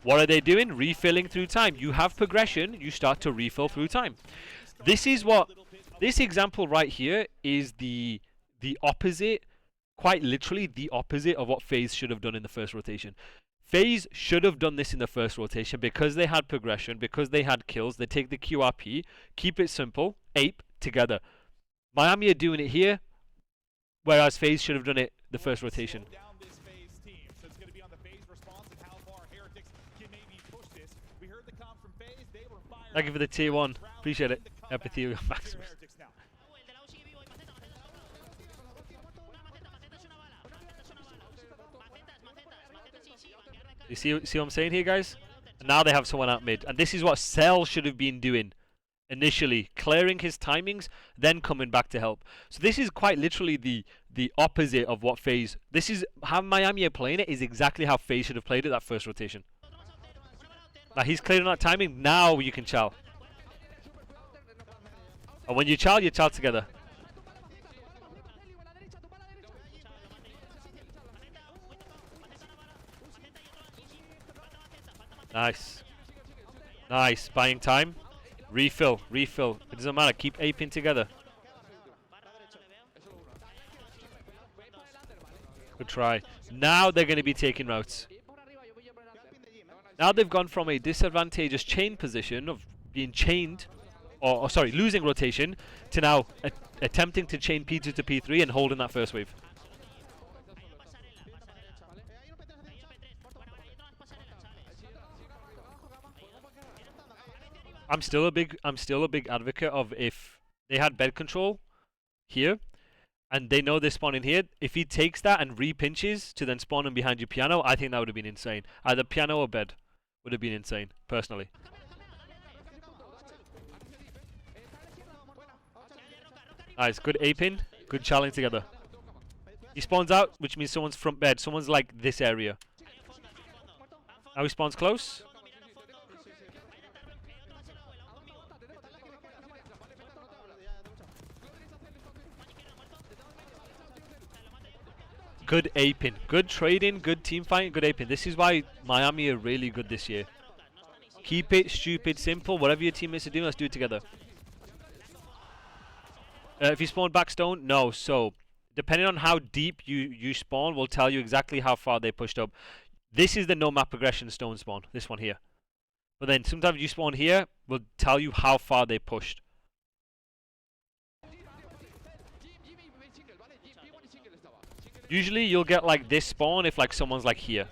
What are they doing? Refilling through time. You have progression, you start to refill through time. This example right here is the opposite, quite literally the opposite of what FaZe should have done in the first rotation. FaZe should have done this in the first rotation because they had progression, because they had kills. They take the QRP, keep it simple, ape together. Miami are doing it here, whereas FaZe should have done it the first rotation. Thank you for the tier 1. Appreciate it. Epithelial Maximus. You see what I'm saying here, guys? And now they have someone out mid. And this is what Cell should have been doing initially. Clearing his timings, then coming back to help. So this is quite literally the opposite of what FaZe... This is how Miami are playing it, is exactly how FaZe should have played it that first rotation. Now he's clearing that timing, now you can chow. And when you chow together. Nice. Nice, buying time. Refill, refill. It doesn't matter, keep aping together. Good try. Now they're going to be taking routes. Now they've gone from a disadvantageous chain position of being chained, or sorry, losing rotation, to now attempting to chain P2 to P3 and holding that first wave. I'm still a big advocate of, if they had bed control here, and they know they're spawning here, if he takes that and re-pinches to then spawn him behind your piano, I think that would have been insane. Either piano or bed would have been insane, personally. Nice, good aping, good challenge together. He spawns out, which means someone's front bed, someone's like this area. Now he spawns close. Good aping, good trading, good team fighting, good aping. This is why Miami are really good this year. Keep it stupid simple. Whatever your teammates are doing, let's do it together. If you spawn back stone, no. So, depending on how deep you spawn, will tell you exactly how far they pushed up. This is the no map progression stone spawn, this one here. But then sometimes you spawn here, will tell you how far they pushed. Usually you'll get like this spawn if like someone's like here.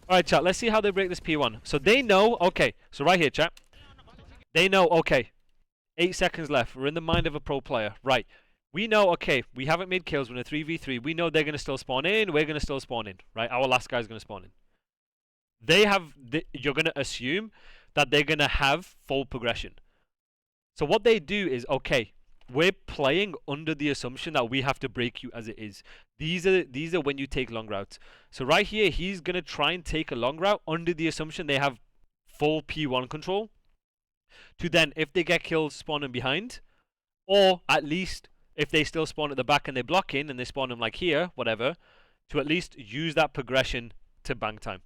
Alright chat, let's see how they break this P1. So they know, okay, so right here chat. They know, okay, 8 seconds left. We're in the mind of a pro player. Right. We know, okay, we haven't made kills. We're in a 3v3. We know they're going to still spawn in. We're going to still spawn in. Right? Our last guy's going to spawn in. They have, you're going to assume that they're going to have full progression. So what they do is, okay, we're playing under the assumption that we have to break you as it is. These are when you take long routes. So right here, he's going to try and take a long route under the assumption they have full P1 control. To then, if they get killed, spawn them behind. Or at least, if they still spawn at the back and they block in and they spawn them like here, whatever, to at least use that progression to bang time.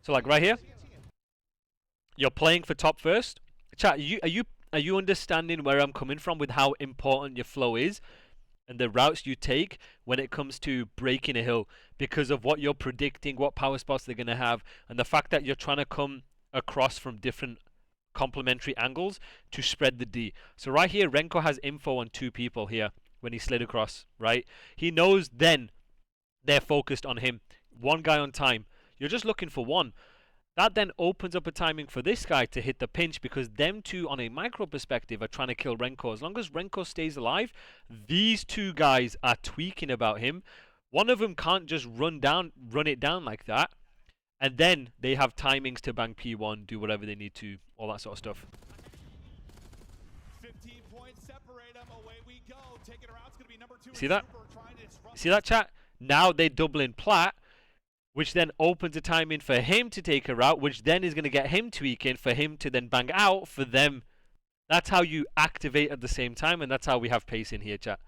So like right here, you're playing for top first. chat, are you understanding where I'm coming from with how important your flow is and the routes you take when it comes to breaking a hill, because of what you're predicting, what power spots they're going to have, and the fact that you're trying to come across from different complementary angles to spread the D. So right here, Renko has info on 2 people here when he slid across, right? He knows then they're focused on him. 1 guy on time. You're just looking for 1. That then opens up a timing for this guy to hit the pinch, because them 2 on a micro perspective are trying to kill Renko. As long as Renko stays alive, these 2 guys are tweaking about him. One of them can't just run it down like that. And then they have timings to bang P1, do whatever they need to, all that sort of stuff.
15 points separate them. Away we go. Taking her out. It's going to be number 2.
See that? See that, chat? Now they double in Plat, which then opens a timing for him to take her out, which then is going to get him tweaking for him to then bang out for them. That's how you activate at the same time, and that's how we have pace in here, chat.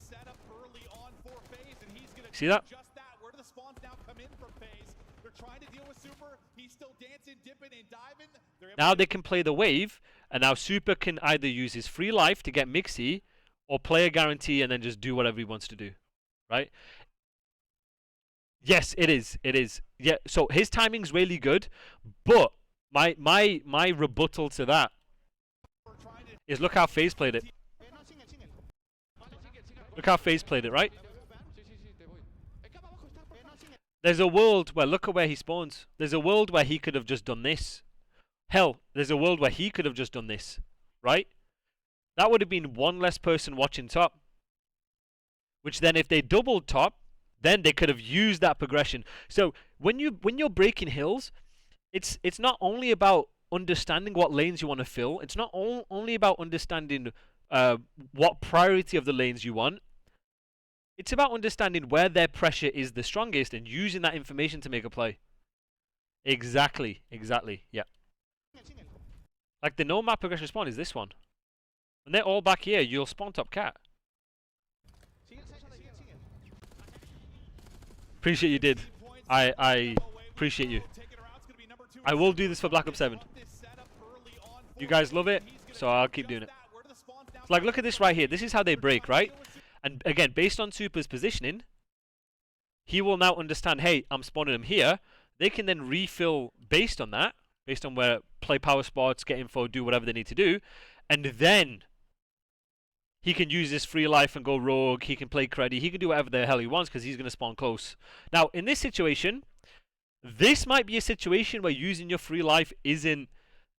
Set up early on for FaZe, and he's going to
See that?
just that. Where do the spawns now come in from FaZe? They're trying to deal with Super. He's still dancing, dipping, and diving.
Now they can play the wave, and now Super can either use his free life to get Mixie, or play a guarantee and then just do whatever he wants to do, right? Yes, it is. It is. Yeah. So his timing's really good, but my rebuttal to that is look how FaZe played it. Look how FaZe played it, right? There's a world where, look at where he spawns. There's a world where he could have just done this. Hell, there's a world where he could have just done this, right? That would have been 1 less person watching top. Which then, if they doubled top, then they could have used that progression. So when you're breaking hills, it's not only about understanding what lanes you want to fill. It's not only about understanding what priority of the lanes you want. It's about understanding where their pressure is the strongest and using that information to make a play. Exactly. Yeah. Like the no map progression spawn is this one. When they're all back here, you'll spawn top cat. Appreciate you did. I appreciate you. I will do this for Black Ops 7. You guys love it, so I'll keep doing it. Like, look at this right here. This is how they break, right? And again, based on Super's positioning, he will now understand, hey, I'm spawning him here. They can then refill based on that, based on where play power spots, get info, do whatever they need to do. And then he can use his free life and go rogue. He can play creddy. He can do whatever the hell he wants because he's going to spawn close. Now, in this situation, this might be a situation where using your free life isn't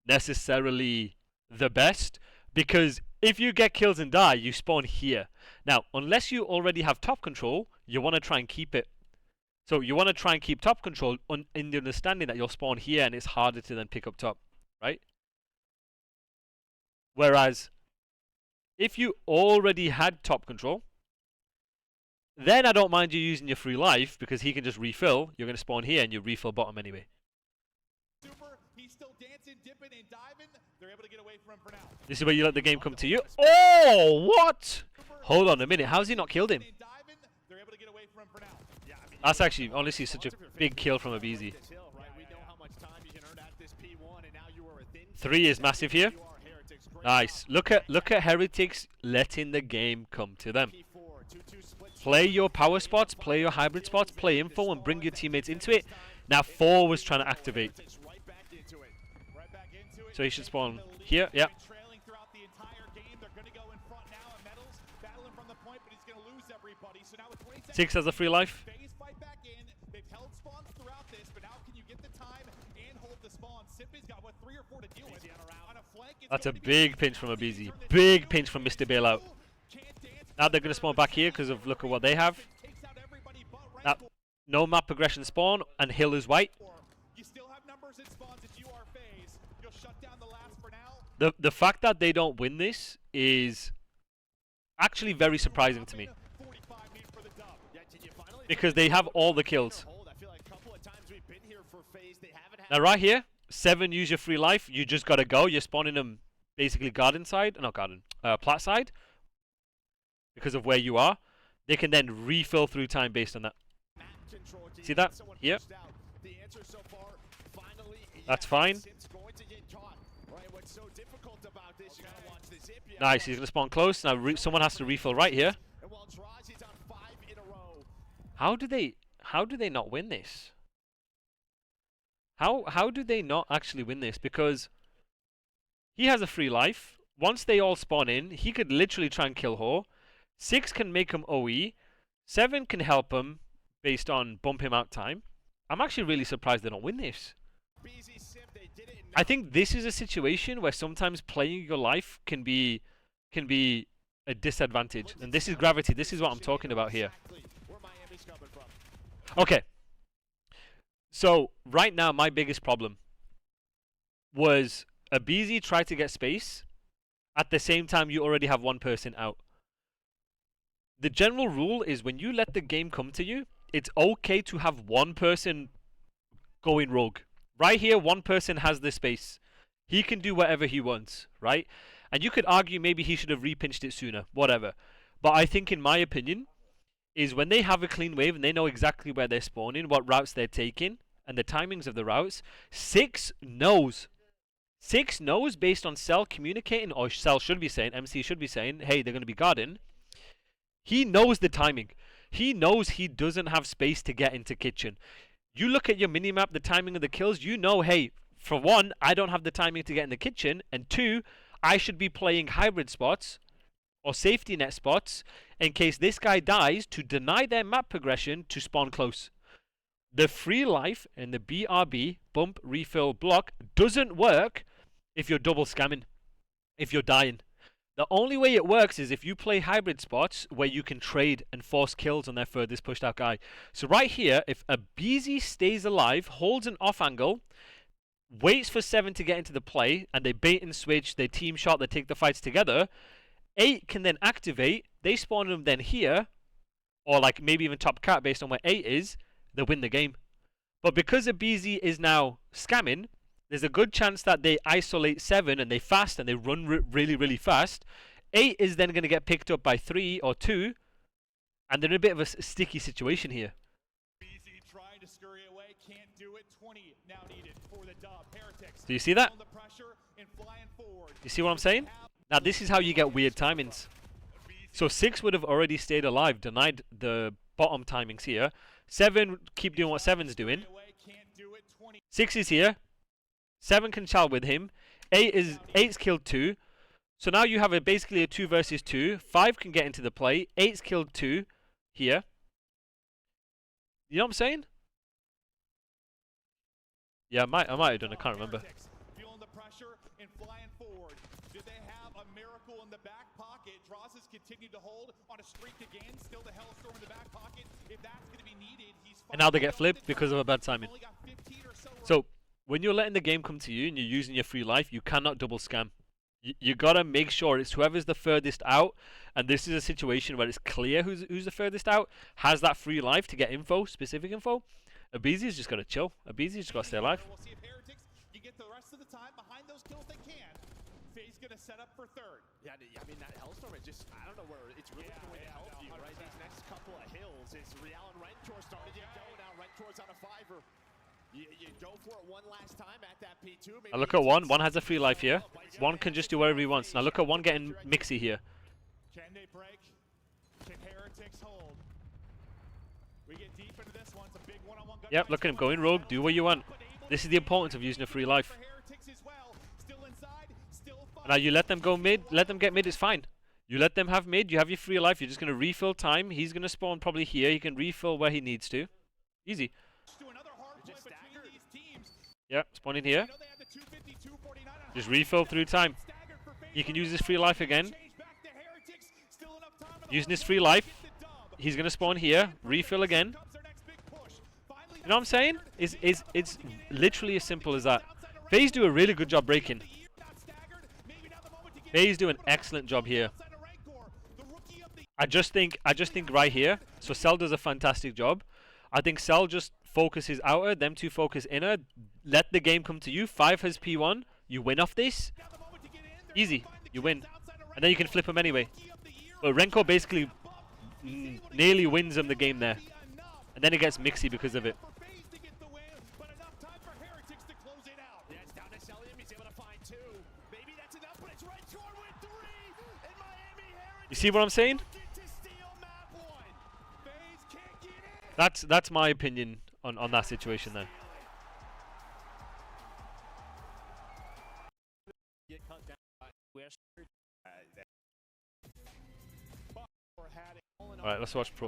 necessarily the best, because if you get kills and die, you spawn here. Now, unless you already have top control, you want to try and keep it. So you want to try and keep top control in the understanding that you'll spawn here and it's harder to then pick up top, right? Whereas if you already had top control, then I don't mind you using your free life because he can just refill. You're going to spawn here and you refill bottom anyway.
Super, he's still dancing, dipping, and diving. They're able to get away from him for now.
This is where you let the game come to you. Oh, what? Hold on a minute. How's he not killed him?
They're able to get away from him for now.
That's actually, honestly, such a big kill from Abizi. 3 is massive here. Nice. Look at Heretics letting the game come to them. Play your power spots, play your hybrid spots, play info, and bring your teammates into it. Now 4 was trying to activate. So he should spawn here. Yeah. 6 has a free life. That's a big pinch from Abizi. Big pinch from Mr. Bailout. Now they're going to spawn back here because of look at what they have. Now, no map progression spawn, and Hill is white. The fact that they don't win this is actually very surprising to me. Because they have all the kills. Now right here, 7 use your free life. You just gotta go. You're spawning them basically garden side, not garden, plat side. Because of where you are. They can then refill through time based on that. See that? Here. That's fine.
Right, what's so difficult about this, you gotta watch the zip.
Nice, he's going to spawn close. Now someone has to refill right here.
And while Drazi's on 5 in a row.
How do they not win this? How do they not actually win this? Because he has a free life. Once they all spawn in, he could literally try and kill Ho. 6 can make him OE. 7 can help him based on bump him out time. I'm actually really surprised they don't win this. I think this is a situation where sometimes playing your life can be a disadvantage. And this is gravity. This is what I'm talking about here. Okay. So, right now, my biggest problem was aBeZy tried to get space. At the same time, you already have one person out. The general rule is when you let the game come to you, it's okay to have one person going rogue. Right here, one person has the space. He can do whatever he wants, right? And you could argue maybe he should have repinched it sooner, whatever. But I think, in my opinion, is when they have a clean wave and they know exactly where they're spawning, what routes they're taking, and the timings of the routes, 6 knows. 6 knows based on Cell communicating, or Cell should be saying, MC should be saying, hey, they're going to be guarding. He knows the timing. He knows he doesn't have space to get into kitchen. You look at your minimap, the timing of the kills, you know, hey, for one, I don't have the timing to get in the kitchen, and 2, I should be playing hybrid spots or safety net spots in case this guy dies to deny their map progression to spawn close. The free life and the BRB, bump, refill, block, doesn't work if you're double scamming, if you're dying. The only way it works is if you play hybrid spots where you can trade and force kills on their furthest pushed out guy. So right here, if aBeZy stays alive, holds an off angle, waits for 7 to get into the play, and they bait and switch, they team shot, they take the fights together, 8 can then activate, they spawn them then here, or like maybe even top cat based on where 8 is, they win the game. But because aBeZy is now scamming, there's a good chance that they isolate 7 and they fast and they run really, really fast. 8 is then going to get picked up by 3 or 2, and they're in a bit of a sticky situation here.
aBeZy trying to scurry away, can't do it. 20 now needed for the dub. Heretics.
Do you see that?
On the pressure and flying forward.
You see what I'm saying? Now this is how you get weird timings. So 6 would have already stayed alive, denied the bottom timings here. 7 keep doing what 7's doing. 6 is here. 7 can chow with him. 8's killed 2. So now you have basically a 2 versus 2. 5 can get into the play. 8's killed 2 here. You know what I'm saying? Yeah, I might have done. I can't remember.
Feeling the pressure and flying forward. Did they have a miracle in the back pocket? Droz has continued to hold on a streak again. Still the Hellstorm in the back pocket. If that's going to be needed, he's.
And now they get flipped because of a bad timing. So when you're letting the game come to you and you're using your free life, you cannot double scam. You gotta make sure it's whoever's the furthest out, and this is a situation where it's clear who's the furthest out, has that free life to get info, specific info. aBeZy's just gotta chill. aBeZy's just gotta stay alive.
We'll see if Heretics can get the rest of the time behind those kills they can. FaZe gonna set up for 3rd.
Yeah, I mean, that Hellstorm, I don't know where it's really going to help you, right? These next couple of hills, it's Real and Rentor starting to go now. Rentor's on a 5er. You go for it one last time at that P2.
Now look at 1. 1 has a free life here. 1 can just do whatever he wants. Now look at 1 getting mixy here.
Can they break? Can Heretics hold? We get deep into this one. It's a big one-on-one.
Yep, look at him going rogue. Do what you want. This is the importance of using a free life. Now you let them go mid. Let them get mid. It's fine. You let them have mid. You have your free life. You're just going to refill time. He's going to spawn probably here. He can refill where he needs to. Easy. Yeah, spawn in here. Just refill through time. He can use his free life again. Using his free life. He's going to spawn here. Refill again. You know what I'm saying? It's literally as simple as that. FaZe do a really good job breaking. FaZe do an excellent job here. I just think right here, so Cell does a fantastic job. I think Cell just focuses outer, them 2 focus inner. Let the game come to you. 5 has P1. You win off this. Easy. You win. And then you can flip him anyway. But Renko basically nearly wins him the game there. And then it gets mixy because of it.
2. Maybe that's enough, but it's red score with 3. And MiamiHeretics
You see what I'm saying?
looking to steal map 1.
FaZe can't get in.
That's my opinion on that situation there.
Get cut down by West.
Or had it all in
All right, let's watch pro.